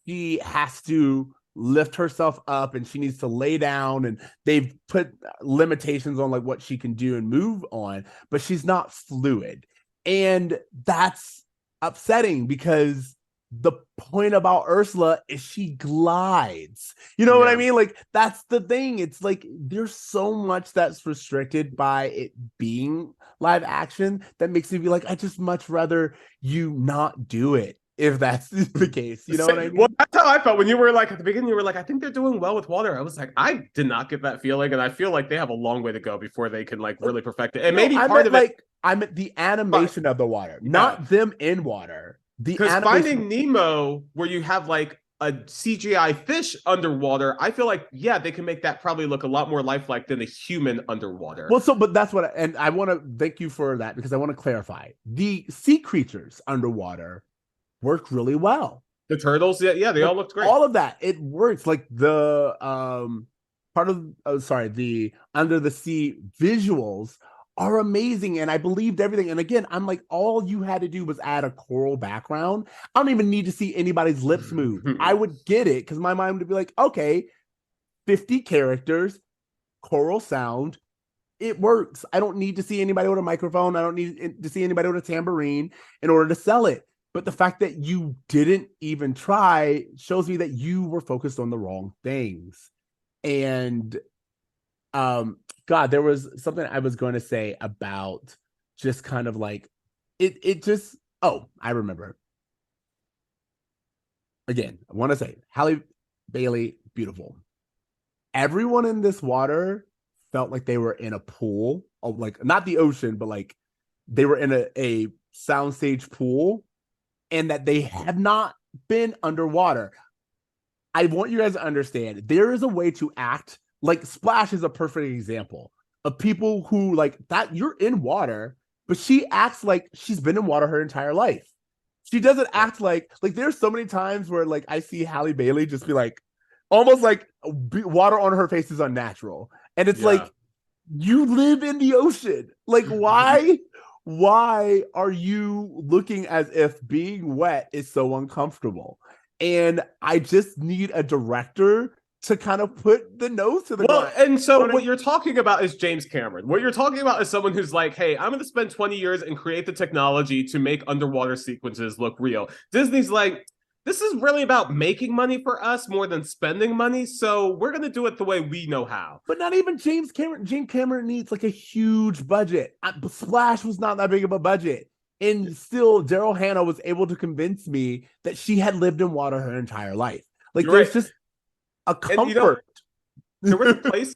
she has to lift herself up and she needs to lay down, and they've put limitations on like what she can do and move on, but she's not fluid. And that's upsetting because the point about Ursula is she glides. You know what I mean? Like, that's the thing. It's like there's so much that's restricted by it being live action that makes me be like, I just much rather you not do it, if that's the case. You know what I mean? Well, that's how I felt when you were like, at the beginning, you were like, I think they're doing well with water. I was like, I did not get that feeling. And I feel like they have a long way to go before they can like really perfect it. And maybe part of it, I meant the animation of the water, not them in water. Because Finding Nemo, where you have like a CGI fish underwater, I feel like, yeah, they can make that probably look a lot more lifelike than a human underwater. Well, but that's what, and I want to thank you for that, because I want to clarify the sea creatures underwater work really well. The turtles, yeah, they all looked great. All of that, it works. Like the the under the sea visuals are amazing, and I believed everything. And again, I'm like, all you had to do was add a choral background. I don't even need to see anybody's lips move. I would get it, because my mind would be like, okay, 50 characters, choral sound, it works. I don't need to see anybody with a microphone. I don't need to see anybody with a tambourine in order to sell it. But the fact that you didn't even try shows me that you were focused on the wrong things. And God, there was something I was going to say about just kind of like it just, oh, I remember. Again, I want to say Halle Bailey, beautiful. Everyone in this water felt like they were in a pool, like not the ocean, but like they were in a soundstage pool, and that they have not been underwater. I want you guys to understand, there is a way to act. Like Splash is a perfect example of people who like that, you're in water, but she acts like she's been in water her entire life. She doesn't act like there's so many times where like I see Halle Bailey just be like, almost like water on her face is unnatural. And it's like, you live in the ocean. Like, why are you looking as if being wet is so uncomfortable? and I just need a director to kind of put the nose to the Well, grind. and so But what you're talking about is James Cameron. What you're talking about is someone who's like, hey, I'm going to spend 20 years and create the technology to make underwater sequences look real. Disney's like, this is really about making money for us more than spending money. So we're going to do it the way we know how. But not even James Cameron. James Cameron needs like a huge budget. Splash was not that big of a budget. And still, Daryl Hannah was able to convince me that she had lived in water her entire life. Like, You're there's right. just a And you know, comfort. there was a place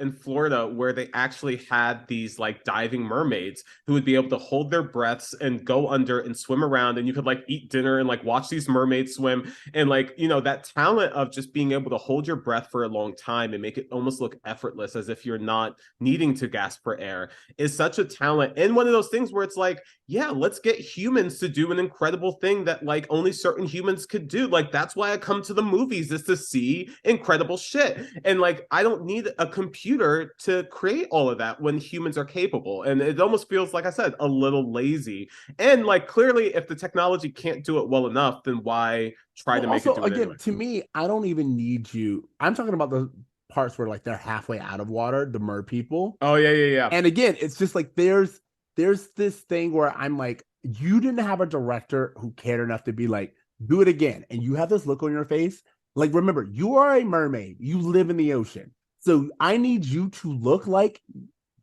in Florida where they actually had these like diving mermaids who would be able to hold their breaths and go under and swim around, and you could like eat dinner and like watch these mermaids swim. And like, you know, that talent of just being able to hold your breath for a long time and make it almost look effortless as if you're not needing to gasp for air is such a talent. And one of those things where it's like, yeah, let's get humans to do an incredible thing that like only certain humans could do. Like, that's why I come to the movies, is to see incredible shit. And like, I don't need a computer to create all of that when humans are capable. And it almost feels, like I said, a little lazy. And like, clearly, if the technology can't do it well enough, then why try to make it do it again, anyway? to me, I don't even need you. I'm talking about the parts where like they're halfway out of water, the mer people. Oh, yeah. And again, it's just like there's this thing where I'm like, you didn't have a director who cared enough to be like, do it again. And you have this look on your face. Like, remember, you are a mermaid. You live in the ocean. So I need you to look like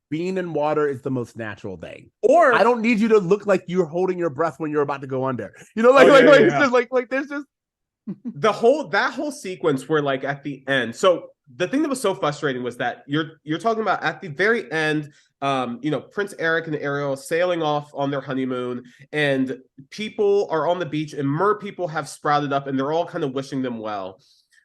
being in water is the most natural thing. Or I don't need you to look like you're holding your breath when you're about to go under. You know, it's just like there's just that whole sequence where like at the end. So the thing that was so frustrating was that you're talking about at the very end, you know, Prince Eric and Ariel sailing off on their honeymoon, and people are on the beach, and mer people have sprouted up, and they're all kind of wishing them well.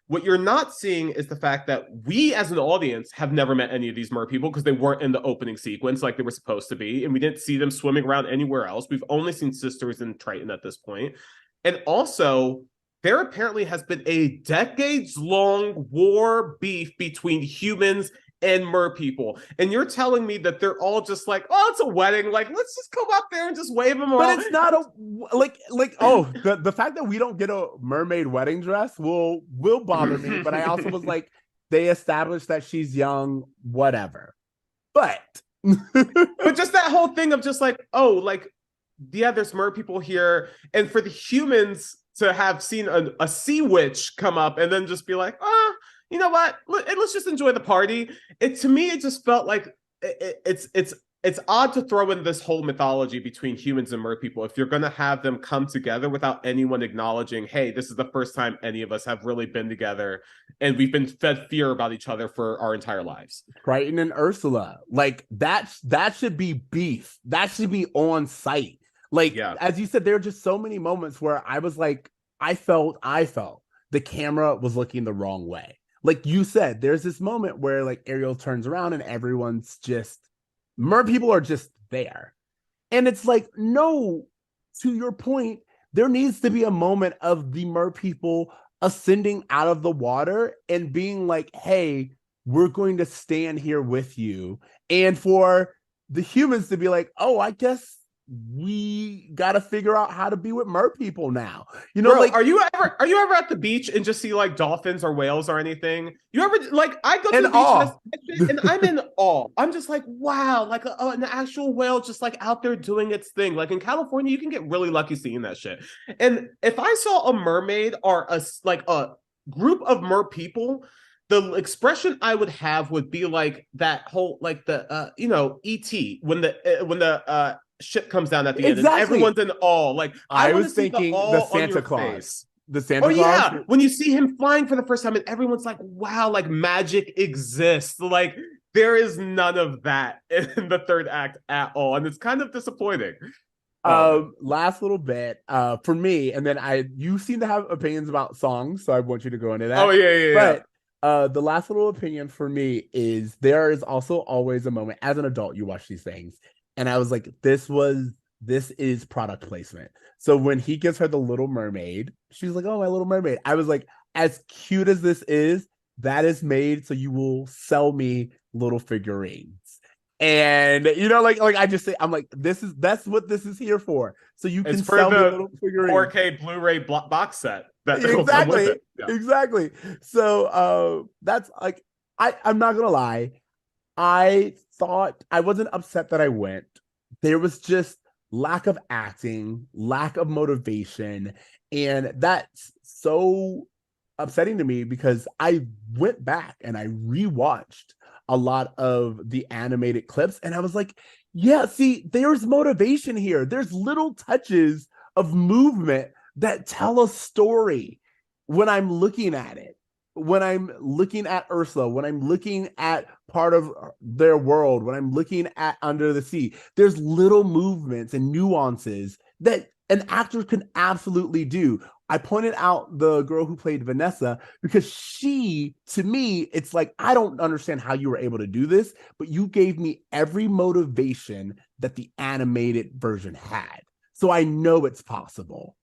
What you're not seeing is the fact that we as an audience have never met any of these mer people because they weren't in the opening sequence like they were supposed to be, and we didn't see them swimming around anywhere else. We've only seen Sisters and Triton at this point. And also, there apparently has been a decades-long war beef between humans and mer people. And you're telling me that they're all just like, oh, it's a wedding. Like, let's just go up there and just wave them all. But it's not a oh, the fact that we don't get a mermaid wedding dress will bother me. But I also was like, they established that she's young, whatever. But but just that whole thing of just like, oh, like, yeah, there's mer people here. And for the humans to have seen a sea witch come up and then just be like, you know what? Let's just enjoy the party. To me, it just felt like it's odd to throw in this whole mythology between humans and mer people if you're going to have them come together without anyone acknowledging, hey, this is the first time any of us have really been together and we've been fed fear about each other for our entire lives. Triton and Ursula, like that should be beef. That should be on site. Like, yeah. As you said, there are just so many moments where I was like, I felt the camera was looking the wrong way. Like you said, there's this moment where like Ariel turns around and everyone's just, mer people are just there. And it's like, no, to your point, there needs to be a moment of the mer people ascending out of the water and being like, hey, we're going to stand here with you. And for the humans to be like, oh, I guess we got to figure out how to be with mer people now. You know, bro, like, are you ever at the beach and just see like dolphins or whales or anything? You ever like, I go to the beach and I'm in awe. I'm just like, wow, like an actual whale just like out there doing its thing. Like in California, you can get really lucky seeing that shit. And if I saw a mermaid or a group of mer people, the expression I would have would be like that whole like the you know, E.T. when the ship comes down at the end and everyone's in awe. Like I was thinking the Santa Claus. Face. The Santa Claus. Yeah, when you see him flying for the first time and everyone's like, wow, like magic exists. Like there is none of that in the third act at all. And it's kind of disappointing. Last little bit for me, and then you seem to have opinions about songs, so I want you to go into that. Oh, yeah. But the last little opinion for me is there is also always a moment as an adult you watch these things. And I was like, this is product placement. So when he gives her the Little Mermaid, she's like, oh, my Little Mermaid. I was like, as cute as this is, that is made so you will sell me little figurines. And like I just say, I'm like, that's what this is here for. So you It's can for sell me a the little figurine. 4K Blu-ray box set that will come with Exactly. it. Yeah. Exactly. So that's like I'm not gonna lie. I thought I wasn't upset that I went. There was just lack of acting, lack of motivation, and that's so upsetting to me because I went back and I rewatched a lot of the animated clips and I was like, yeah, see, there's motivation here. There's little touches of movement that tell a story when I'm looking at it. When I'm looking at Ursula, when I'm looking at part of their world, when I'm looking at Under the Sea, there's little movements and nuances that an actor can absolutely do. I pointed out the girl who played Vanessa because she, to me, it's like, I don't understand how you were able to do this, but you gave me every motivation that the animated version had. So I know it's possible.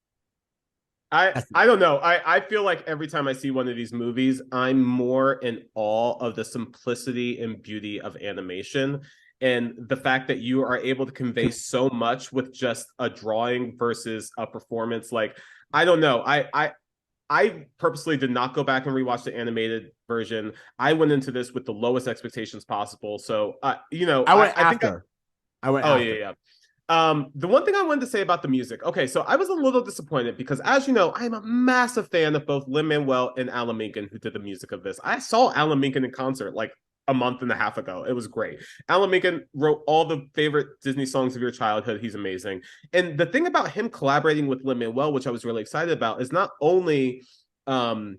I don't know. I feel like every time I see one of these movies, I'm more in awe of the simplicity and beauty of animation and the fact that you are able to convey so much with just a drawing versus a performance. Like, I don't know. I purposely did not go back and rewatch the animated version. I went into this with the lowest expectations possible. So, I went I think after. I went oh after. yeah, yeah. The one thing I wanted to say about the music. Okay, so I was a little disappointed because, as you know, I'm a massive fan of both Lin-Manuel and Alan Menken, who did the music of this. I saw Alan Menken in concert like a month and a half ago. It was great. Alan Menken wrote all the favorite Disney songs of your childhood. He's amazing. And the thing about him collaborating with Lin-Manuel, which I was really excited about, is not only um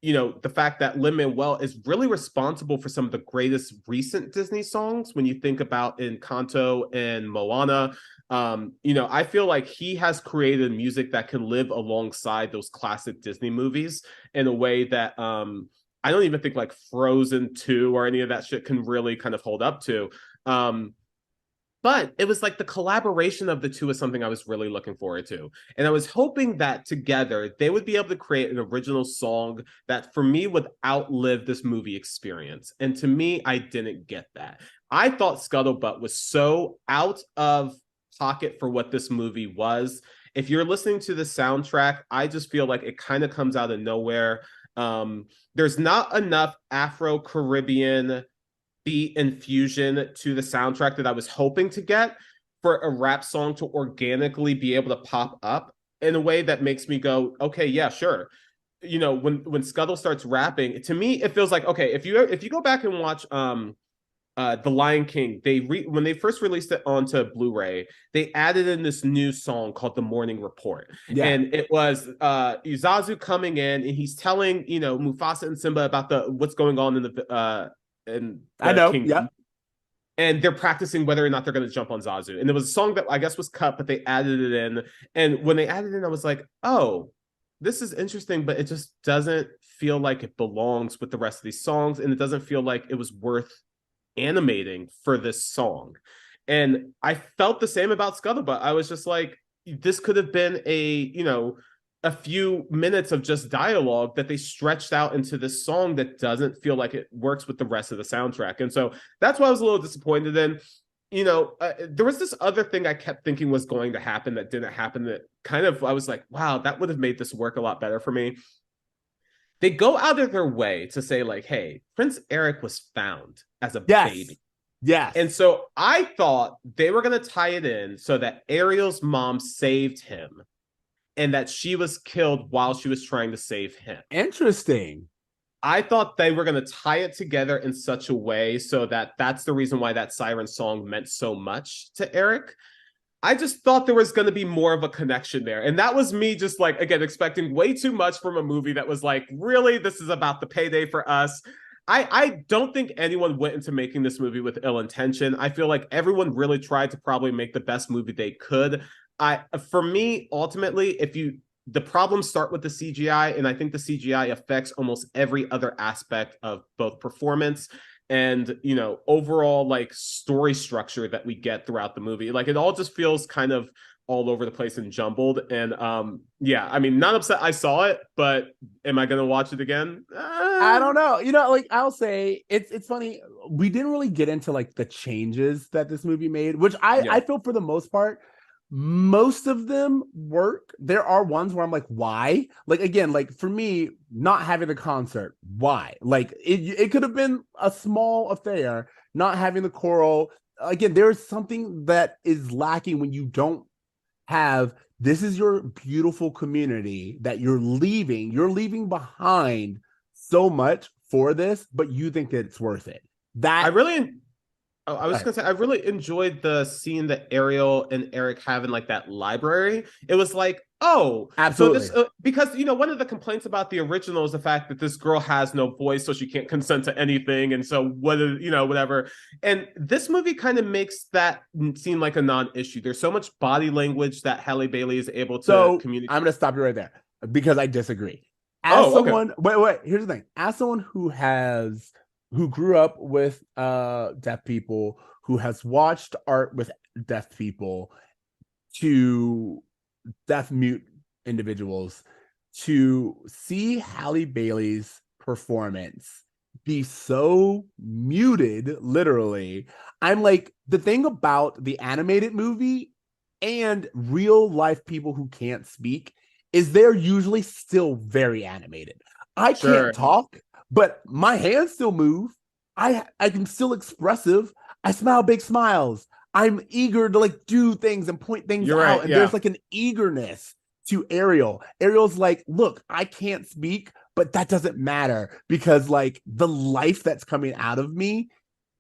the fact that Lin-Manuel is really responsible for some of the greatest recent Disney songs when you think about Encanto and Moana. I feel like he has created music that can live alongside those classic Disney movies in a way that I don't even think like Frozen 2 or any of that shit can really kind of hold up to. But it was like the collaboration of the two is something I was really looking forward to. And I was hoping that together they would be able to create an original song that for me would outlive this movie experience. And to me, I didn't get that. I thought Scuttlebutt was so out of pocket for what this movie was. If you're listening to the soundtrack, I just feel like it kind of comes out of nowhere. There's not enough Afro-Caribbean beat infusion to the soundtrack that I was hoping to get for a rap song to organically be able to pop up in a way that makes me go, okay, yeah, sure. When Scuttle starts rapping, to me it feels like, okay, if you go back and watch The Lion King, when they first released it onto Blu-ray, they added in this new song called The Morning Report. Yeah. And it was Uzazu coming in and he's telling, Mufasa and Simba about what's going on in the I know. kingdom. Yeah. And they're practicing whether or not they're going to jump on Zazu. And there was a song that I guess was cut, but they added it in. And when they added it in, I was like, oh, this is interesting, but it just doesn't feel like it belongs with the rest of these songs. And it doesn't feel like it was worth animating for this song. And I felt the same about Scuttlebutt. I was just like, this could have been a few minutes of just dialogue that they stretched out into this song that doesn't feel like it works with the rest of the soundtrack. And so that's why I was a little disappointed in. There was this other thing I kept thinking was going to happen that didn't happen that kind of, I was like, wow, that would have made this work a lot better for me. They go out of their way to say like, hey, Prince Eric was found as a baby. Yes. And so I thought they were going to tie it in so that Ariel's mom saved him and that she was killed while she was trying to save him. Interesting. I thought they were going to tie it together in such a way so that that's the reason why that siren song meant so much to Eric. I just thought there was going to be more of a connection there. And that was me just like, again, expecting way too much from a movie that was like, really, this is about the payday for us. I don't think anyone went into making this movie with ill intention. I feel like everyone really tried to probably make the best movie they could. For me, ultimately, the problems start with the CGI, and I think the CGI affects almost every other aspect of both performance and overall like story structure that we get throughout the movie. Like it all just feels kind of all over the place and jumbled. And yeah, I mean, not upset I saw it, but am I gonna watch it again? I don't know. Like I'll say it's funny. we didn't really get into like the changes that this movie made, which I feel for the most part, most of them work. There are ones where I'm like, why? Like again, like for me, not having the concert, why? Like it could have been a small affair, not having the choral. Again, there's something that is lacking when you don't have this is your beautiful community that you're leaving behind so much for this, but you think that it's worth it. I really I was gonna say I really enjoyed the scene that Ariel and Eric have in like that library. It was like, oh, absolutely. So this because one of the complaints about the original is the fact that this girl has no voice, so she can't consent to anything, and so whatever. And this movie kind of makes that seem like a non-issue. There's so much body language that Halle Bailey is able to communicate. I'm gonna stop you right there because I disagree. Okay. Wait. Here's the thing. As someone who grew up with deaf people, who has watched art with deaf people, to deaf mute individuals, to see Halle Bailey's performance be so muted, literally, I'm like, the thing about the animated movie and real life people who can't speak is they're usually still very animated. I can't talk, but my hands still move. I can still expressive. I smile big smiles. I'm eager to like do things and point things out. Right, and there's like an eagerness to Ariel. Ariel's like, look, I can't speak, but that doesn't matter because like the life that's coming out of me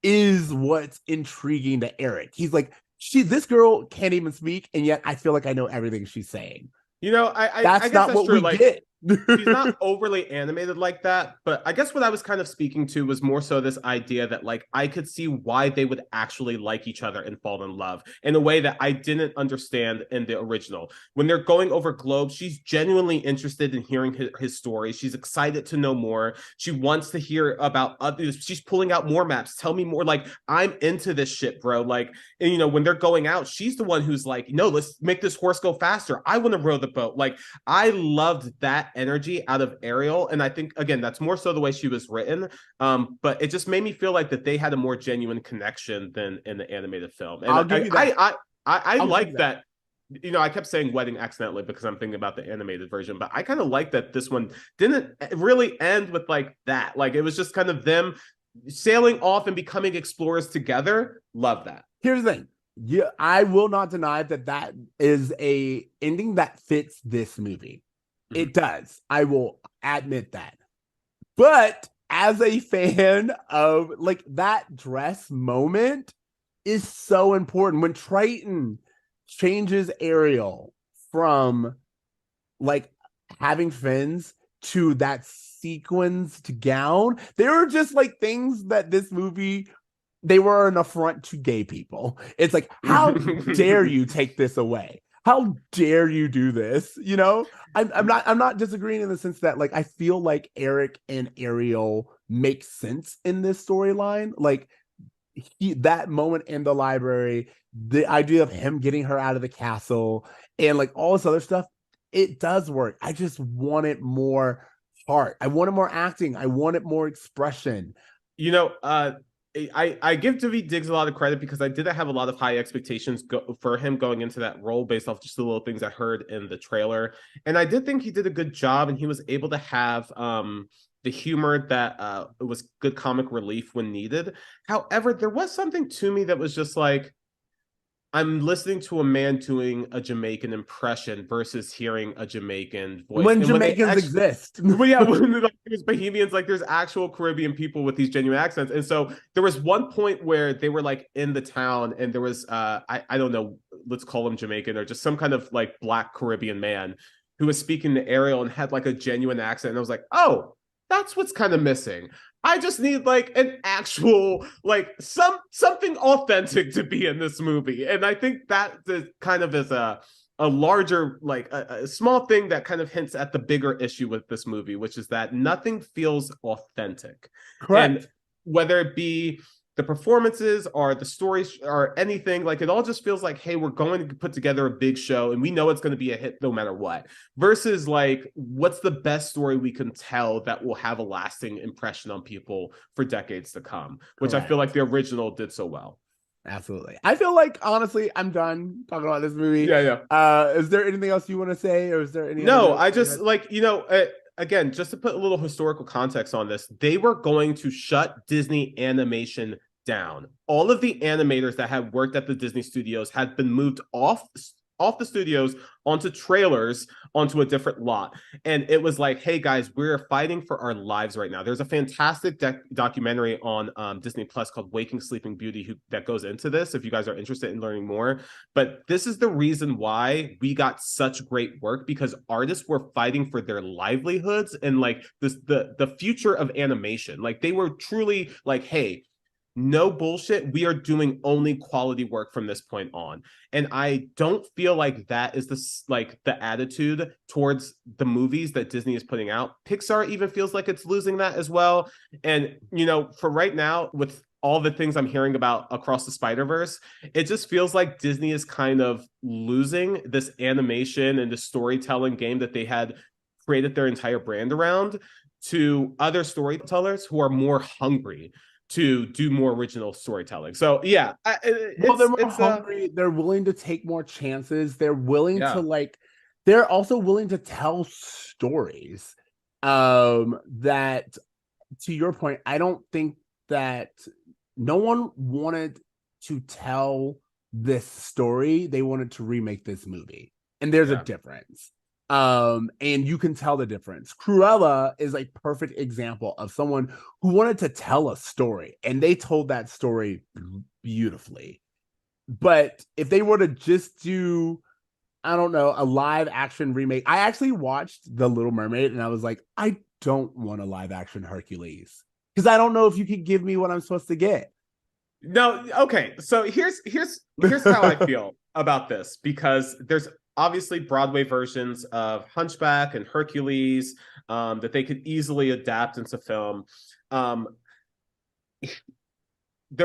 is what's intriguing to Eric. He's like, this girl can't even speak, and yet I feel like I know everything she's saying. I guess not what true. we get. She's not overly animated like that, but I guess what I was kind of speaking to was more so this idea that like I could see why they would actually like each other and fall in love in a way that I didn't understand in the original. When they're going over globes, she's genuinely interested in hearing his story. She's excited to know more. She wants to hear about others. She's pulling out more maps. Tell me more. Like, I'm into this shit, bro. Like, and when they're going out, she's the one who's like, no, let's make this horse go faster. I want to row the boat. Like, I loved that energy out of Ariel, and I think again that's more so the way she was written, but it just made me feel like that they had a more genuine connection than in the animated film. And I'll give you that. I like that. I kept saying wedding accidentally because I'm thinking about the animated version, but I kind of like that this one didn't really end with like that. Like it was just kind of them sailing off and becoming explorers together. Love that. Here's the thing. Yeah, I will not deny that is a ending that fits this movie. It does. I will admit that. But as a fan of like that dress moment is so important. When Triton changes Ariel from like having fins to that sequenced gown, there are just like things that this movie, they were an affront to gay people. It's like, how dare you take this away? How dare you do this? I'm not disagreeing in the sense that like I feel like Eric and Ariel make sense in this storyline. Like that moment in the library, the idea of him getting her out of the castle and like all this other stuff, it does work. I just wanted more heart. I wanted more acting. I wanted more expression. I give Daveed Diggs a lot of credit because I didn't have a lot of high expectations for him going into that role based off just the little things I heard in the trailer. And I did think he did a good job, and he was able to have the humor that was good comic relief when needed. However, there was something to me that was just like, I'm listening to a man doing a Jamaican impression versus hearing a Jamaican voice. When Jamaicans exist. Well, yeah, when there's Bohemians, like there's actual Caribbean people with these genuine accents. And so there was one point where they were like in the town and there was, I don't know, let's call him Jamaican or just some kind of like Black Caribbean man who was speaking to Ariel and had like a genuine accent. And I was like, oh, that's what's kind of missing. I just need like an actual, like something authentic to be in this movie. And I think that kind of is a larger, like a small thing that kind of hints at the bigger issue with this movie, which is that nothing feels authentic. Correct. And whether it be the performances or the stories or anything. Like it all just feels like, hey, we're going to put together a big show and we know it's going to be a hit no matter what. Versus like, what's the best story we can tell that will have a lasting impression on people for decades to come, which I feel like the original did so well. Absolutely. I feel like honestly, I'm done talking about this movie. Yeah, yeah. Is there anything else you want to say, or is there any other No, notes I you just had? like, again, just to put a little historical context on this, they were going to shut Disney animation down. All of the animators that had worked at the Disney studios had been moved off the studios onto trailers onto a different lot. And it was like, hey guys, we're fighting for our lives right now. There's a fantastic documentary on Disney Plus called Waking Sleeping Beauty that goes into this if you guys are interested in learning more. But this is the reason why we got such great work, because artists were fighting for their livelihoods and like this the future of animation. Like they were truly like, hey, no bullshit. We are doing only quality work from this point on. And I don't feel like that is the attitude towards the movies that Disney is putting out. Pixar even feels like it's losing that as well. And, for right now, with all the things I'm hearing about Across the Spider-Verse, it just feels like Disney is kind of losing this animation and the storytelling game that they had created their entire brand around to other storytellers who are more hungry to do more original storytelling. So yeah, They're more it's hungry. They're willing to take more chances. They're willing to yeah. they're also willing to tell stories. That, to your point, I don't think that no one wanted to tell this story. They wanted to remake this movie. And there's a difference. And you can tell the difference. Cruella is a perfect example of someone who wanted to tell a story, and they told that story beautifully. But if they were to just do, I don't know, a live action remake, I actually watched The Little Mermaid and I was like, I don't want a live action Hercules because I don't know if you could give me what I'm supposed to get. No, okay. So here's how I feel about this, because there's obviously Broadway versions of Hunchback and Hercules that they could easily adapt into film. The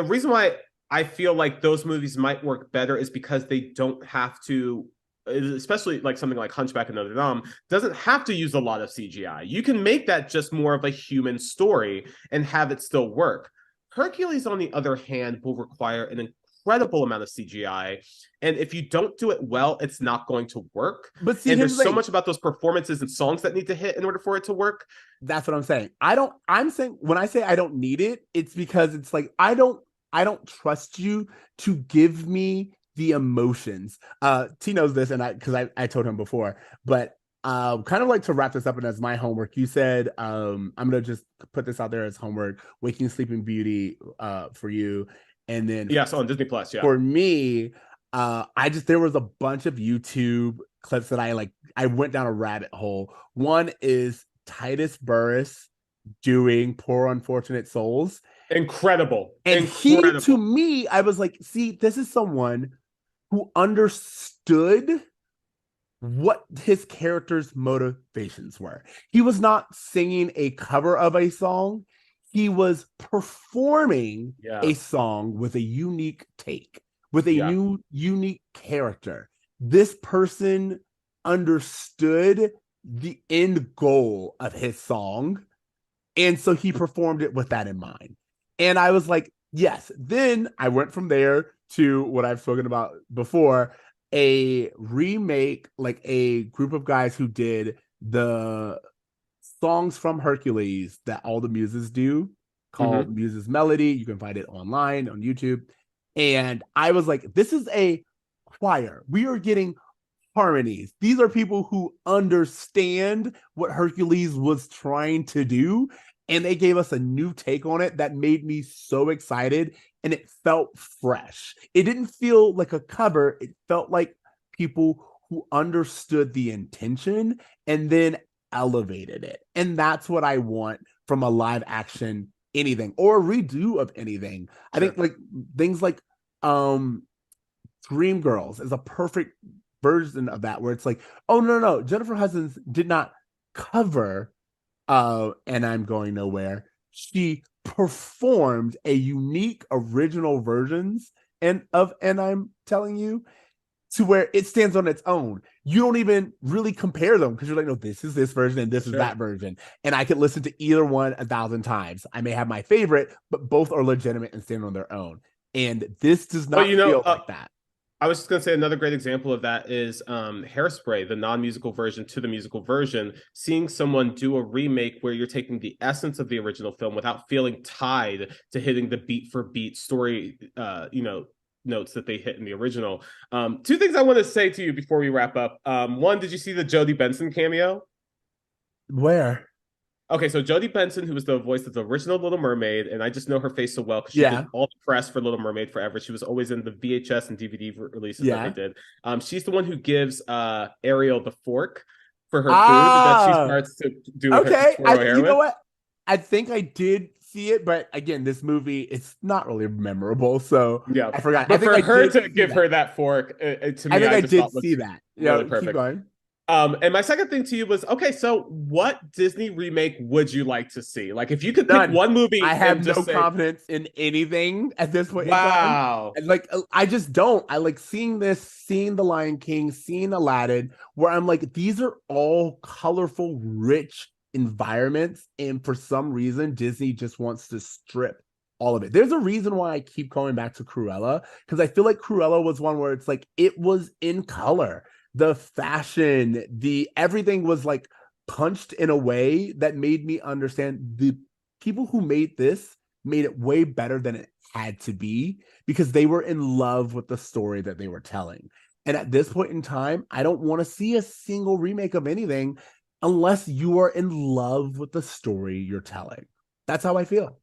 reason why I feel like those movies might work better is because they don't have to, especially like something like Hunchback of Notre Dame, doesn't have to use a lot of CGI. You can make that just more of a human story and have it still work. Hercules, on the other hand, will require an incredible amount of CGI. And if you don't do it well, it's not going to work. But see, and here's there's the so thing. much about those performances and songs that need to hit in order for it to work. That's what I'm saying. I'm saying when I say I don't need it, it's because it's like I don't trust you to give me the emotions. T knows this, and I told him before, but kind of like to wrap this up and as my homework, you said I'm gonna just put this out there as homework, Waking Sleeping Beauty for you. And then yes, on Disney Plus, yeah. For me, there was a bunch of YouTube clips that I went down a rabbit hole. One is Titus Burris doing Poor Unfortunate Souls. Incredible. And he, to me, I was like, see, this is someone who understood what his character's motivations were. He was not singing a cover of a song. He was performing a song with a unique take, with a unique character. This person understood the end goal of his song. And so he performed it with that in mind. And I was like, yes. Then I went from there to what I've spoken about before, a remake, like a group of guys who did the songs from Hercules that all the muses do, called Muses Melody. You can find it online on YouTube. And I was like, this is a choir. We are getting harmonies. These are people who understand what Hercules was trying to do. And they gave us a new take on it that made me so excited. And it felt fresh. It didn't feel like a cover. It felt like people who understood the intention and then elevated it. And that's what I want from a live action anything or a redo of anything. I think like things like Dreamgirls is a perfect version of that, where it's like, oh no, Jennifer Hudson did not cover And I'm Going Nowhere. she performed a unique original versions and I'm telling you, to where it stands on its own. You don't even really compare them because you're like, no, this is this version and this is that version. And I could listen to either one 1,000 times. I may have my favorite, but both are legitimate and stand on their own. And this does But not feel like that. I was just going to say another great example of that is Hairspray, the non-musical version to the musical version. Seeing someone do a remake where you're taking the essence of the original film without feeling tied to hitting the beat for beat story, notes that they hit in the original. Two things I want to say to you before we wrap up. One, did you see the Jodie Benson cameo? Where? Okay, so Jodie Benson, who was the voice of the original Little Mermaid, and I just know her face so well because she did all the press for Little Mermaid forever. She was always in the VHS and DVD releases that they did. She's the one who gives Ariel the fork for her food that she starts to do with her hair you know what? I think I did see it, but again, this movie, it's not really memorable, so yeah, I forgot. But I think for I her to give her that fork, to me, I think I just did see that. Really perfect. Keep going. And my second thing to you was, okay, so what Disney remake would you like to see? Like, if you could pick one movie, I have no confidence in anything at this point. Wow. In time. Like, I just don't. I like seeing this, seeing The Lion King, seeing Aladdin, where I'm like, these are all colorful, rich environments, and for some reason, Disney just wants to strip all of it. There's a reason why I keep going back to Cruella, because I feel like Cruella was one where it's like it was in color. The fashion, the everything was like punched in a way that made me understand the people who made this made it way better than it had to be because they were in love with the story that they were telling. And at this point in time, I don't want to see a single remake of anything unless you are in love with the story you're telling. That's how I feel.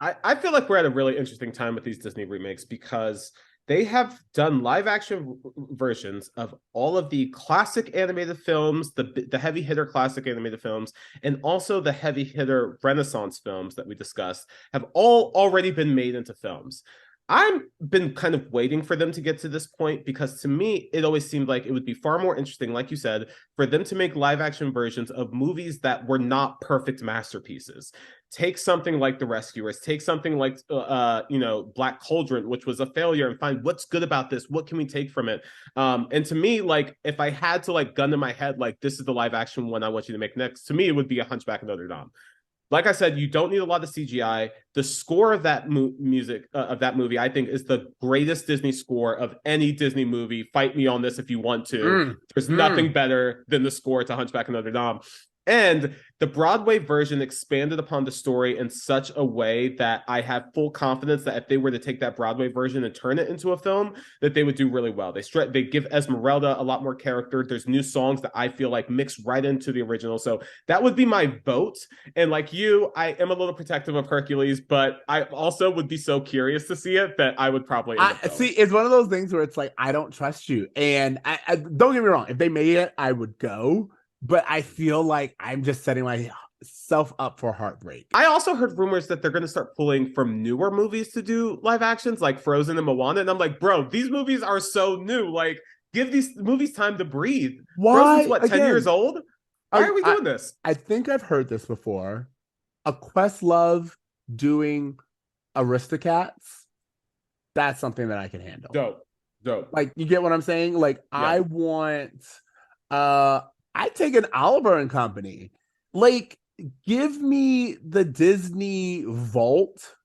I feel like we're at a really interesting time with these Disney remakes because they have done live action versions of all of the classic animated films, the heavy hitter classic animated films, and also the heavy hitter Renaissance films that we discussed have all already been made into films. I've been kind of waiting for them to get to this point because to me, it always seemed like it would be far more interesting, like you said, for them to make live action versions of movies that were not perfect masterpieces. Take something like The Rescuers, take something like, Black Cauldron, which was a failure, and find what's good about this. What can we take from it? And to me, like, if I had to like gun to my head, like, this is the live action one I want you to make next, to me, it would be A Hunchback of Notre Dame. Like I said, you don't need a lot of CGI. The score of that music of that movie, I think, is the greatest Disney score of any Disney movie. Fight me on this if you want to. There's nothing better than the score to Hunchback of Notre Dame. And the Broadway version expanded upon the story in such a way that I have full confidence that if they were to take that Broadway version and turn it into a film, that they would do really well. They give Esmeralda a lot more character. There's new songs that I feel like mix right into the original. So that would be my vote. And like you, I am a little protective of Hercules, but I also would be so curious to see it that I would probably see. It's one of those things where it's like, I don't trust you. And I don't get me wrong. If they made it, I would go. But I feel like I'm just setting myself up for heartbreak. I also heard rumors that they're going to start pulling from newer movies to do live actions, like Frozen and Moana. And I'm like, bro, these movies are so new. Like, give these movies time to breathe. Why? Frozen's what, 10 years old? Why are we doing this? I think I've heard this before. A Questlove doing Aristocats. That's something that I can handle. Dope. Like, you get what I'm saying? Like, yeah. I take an Oliver and Company. Like, give me the Disney Vault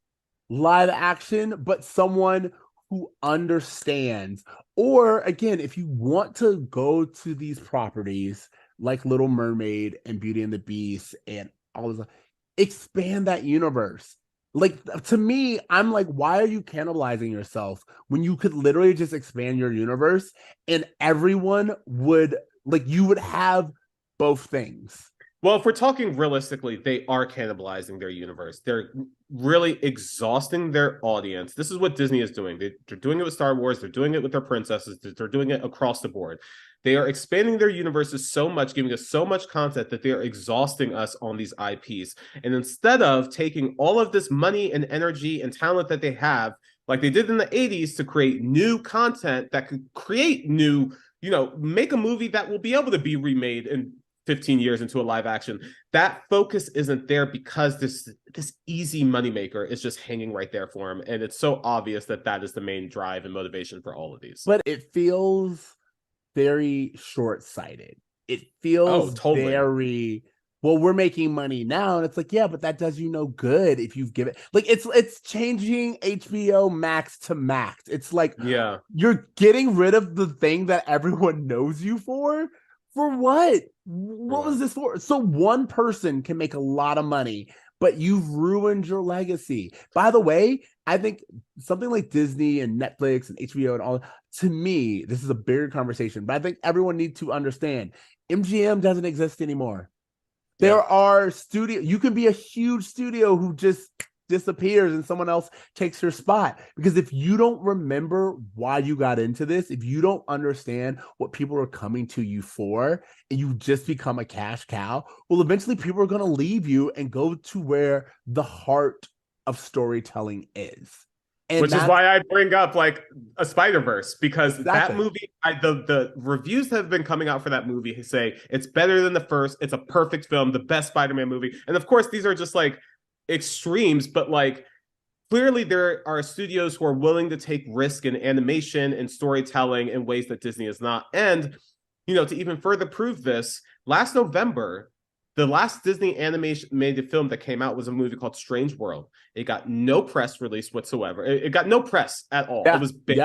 live action, but someone who understands. Or again, if you want to go to these properties like Little Mermaid and Beauty and the Beast and all this, expand that universe. Like, to me, I'm like, why are you cannibalizing yourself when you could literally just expand your universe and everyone would, like, you would have both things? Well, if we're talking realistically, they are cannibalizing their universe. They're really exhausting their audience. This is what Disney is doing. They're doing it with Star Wars. They're doing it with their princesses. They're doing it across the board. They are expanding their universes so much, giving us so much content that they are exhausting us on these IPs. And instead of taking all of this money and energy and talent that they have, like they did in the 80s, to create new content that could create new, make a movie that will be able to be remade in 15 years into a live action. That focus isn't there because this easy moneymaker is just hanging right there for him. And it's so obvious that that is the main drive and motivation for all of these. But it feels very short-sighted. It feels totally. very, well, we're making money now. And it's like, yeah, but that does you no good if you've given, like, it's changing HBO Max to Max. It's like, yeah, you're getting rid of the thing that everyone knows you for. For what? What was this for? So one person can make a lot of money, but you've ruined your legacy. By the way, I think something like Disney and Netflix and HBO and all, to me, this is a bigger conversation, but I think everyone needs to understand MGM doesn't exist anymore. There are studios, you can be a huge studio who just disappears and someone else takes your spot. Because if you don't remember why you got into this, if you don't understand what people are coming to you for, and you just become a cash cow, well, eventually people are going to leave you and go to where the heart of storytelling is. And which is why I bring up like a Spider-Verse, because that movie, the reviews that have been coming out for that movie say it's better than the first. It's a perfect film, the best Spider-Man movie. And of course, these are just like extremes, but like clearly there are studios who are willing to take risk in animation and storytelling in ways that Disney is not. And, you know, to even further prove this, last November, the last Disney animated film that came out was a movie called Strange World. It got no press release whatsoever. It got no press at all. It was big.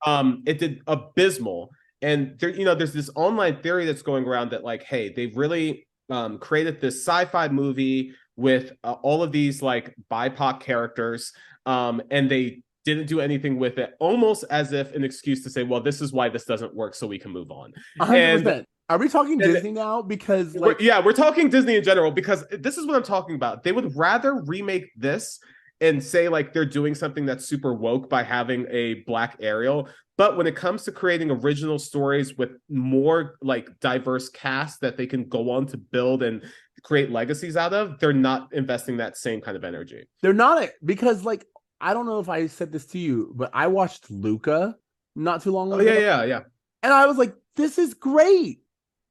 It did abysmal. And there, you know, there's this online theory that's going around that like, hey, they really created this sci-fi movie with all of these like BIPOC characters, and they didn't do anything with it, almost as if an excuse to say, well, this is why this doesn't work, so we can move on. 100%. Are we talking Disney now? Because like, we're talking Disney in general, because this is what I'm talking about. They would rather remake this and say like they're doing something that's super woke by having a Black Ariel. But when it comes to creating original stories with more like diverse casts that they can go on to build and create legacies out of, they're not investing that same kind of energy. They're not, because like, I don't know if I said this to you, but I watched Luca not too long ago. Yeah. And I was like, this is great.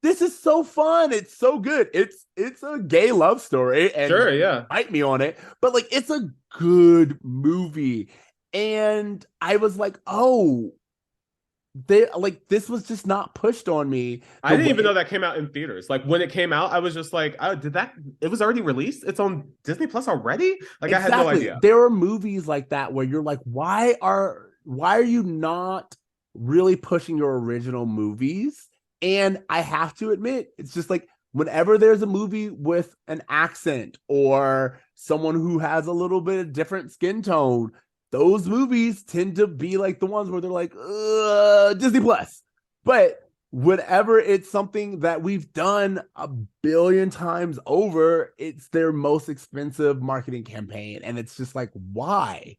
This is so fun. It's so good. It's a gay love story. And sure, yeah. Fight me on it. But like, it's a good movie. And I was like, oh, this was just not pushed on me. I didn't even know that came out in theaters. Like when it came out, I was just like, oh, it was already released? It's on Disney Plus already? Like exactly. I had no idea. There are movies like that where you're like, why are you not really pushing your original movies? And I have to admit, it's just like whenever there's a movie with an accent or someone who has a little bit of different skin tone, those movies tend to be like the ones where they're like, Disney Plus. But whenever it's something that we've done a billion times over, it's their most expensive marketing campaign. And it's just like, why?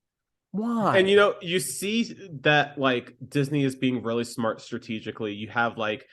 And you know, you see that like Disney is being really smart strategically. You have like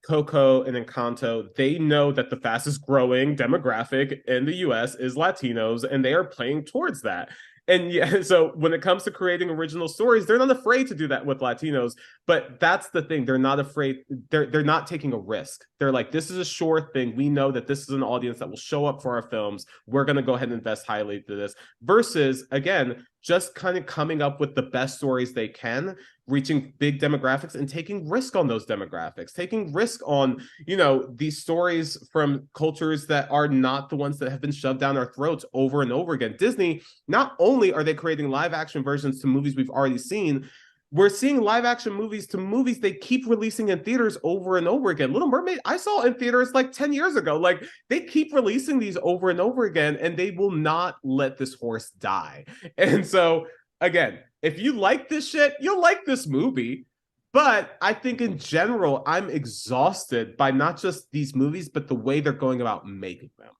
Coco and Encanto. They know that the fastest growing demographic in the US is Latinos, and they are playing towards that. And yeah, so when it comes to creating original stories, they're not afraid to do that with Latinos. But that's the thing. They're not afraid. They're not taking a risk. They're like, this is a sure thing. We know that this is an audience that will show up for our films. We're going to go ahead and invest highly to this. Versus, again, just kind of coming up with the best stories they can, reaching big demographics and taking risk on those demographics, taking risk on, you know, these stories from cultures that are not the ones that have been shoved down our throats over and over again. Disney, not only are they creating live action versions to movies we've already seen, we're seeing live action movies to movies they keep releasing in theaters over and over again. Little Mermaid, I saw in theaters like 10 years ago. Like they keep releasing these over and over again, and they will not let this horse die. And so again, if you like this shit, you'll like this movie. But I think in general, I'm exhausted by not just these movies, but the way they're going about making them.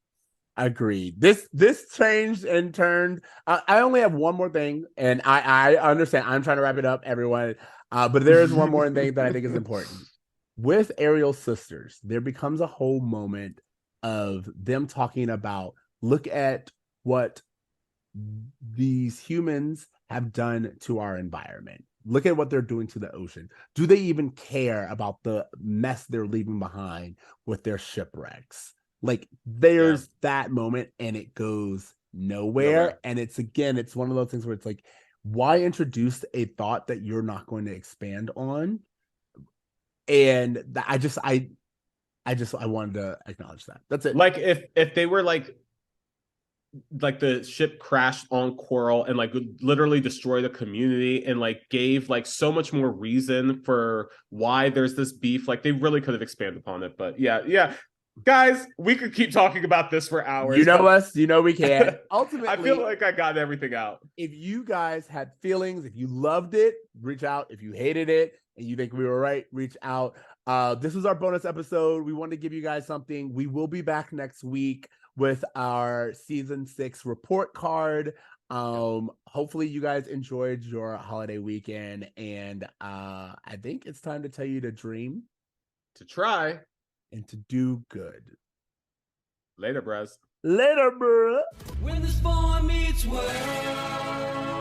Agreed. This changed and turned. I only have one more thing, and I understand. I'm trying to wrap it up, everyone. But there is one more thing that I think is important. With Ariel's sisters, there becomes a whole moment of them talking about, look at what these humans have done to our environment. Look at what they're doing to the ocean. Do they even care about the mess they're leaving behind with their shipwrecks? Like, there's that moment and it goes nowhere. And it's one of those things where it's like, why introduce a thought that you're not going to expand on? And I wanted to acknowledge that. That's it. Like if they were like the ship crashed on coral and like would literally destroy the community and like gave like so much more reason for why there's this beef, like they really could have expanded upon it. But yeah, guys, we could keep talking about this for hours. You know us, you know we can. Ultimately, I feel like I got everything out. If you guys had feelings, if you loved it, reach out. If you hated it and you think we were right, reach out. This was our bonus episode. We wanted to give you guys something. We will be back next week with our season 6 report card. Hopefully you guys enjoyed your holiday weekend, and I think it's time to tell you to dream, to try, and to do good. Later, bros. Later, bro. When this boy meets world.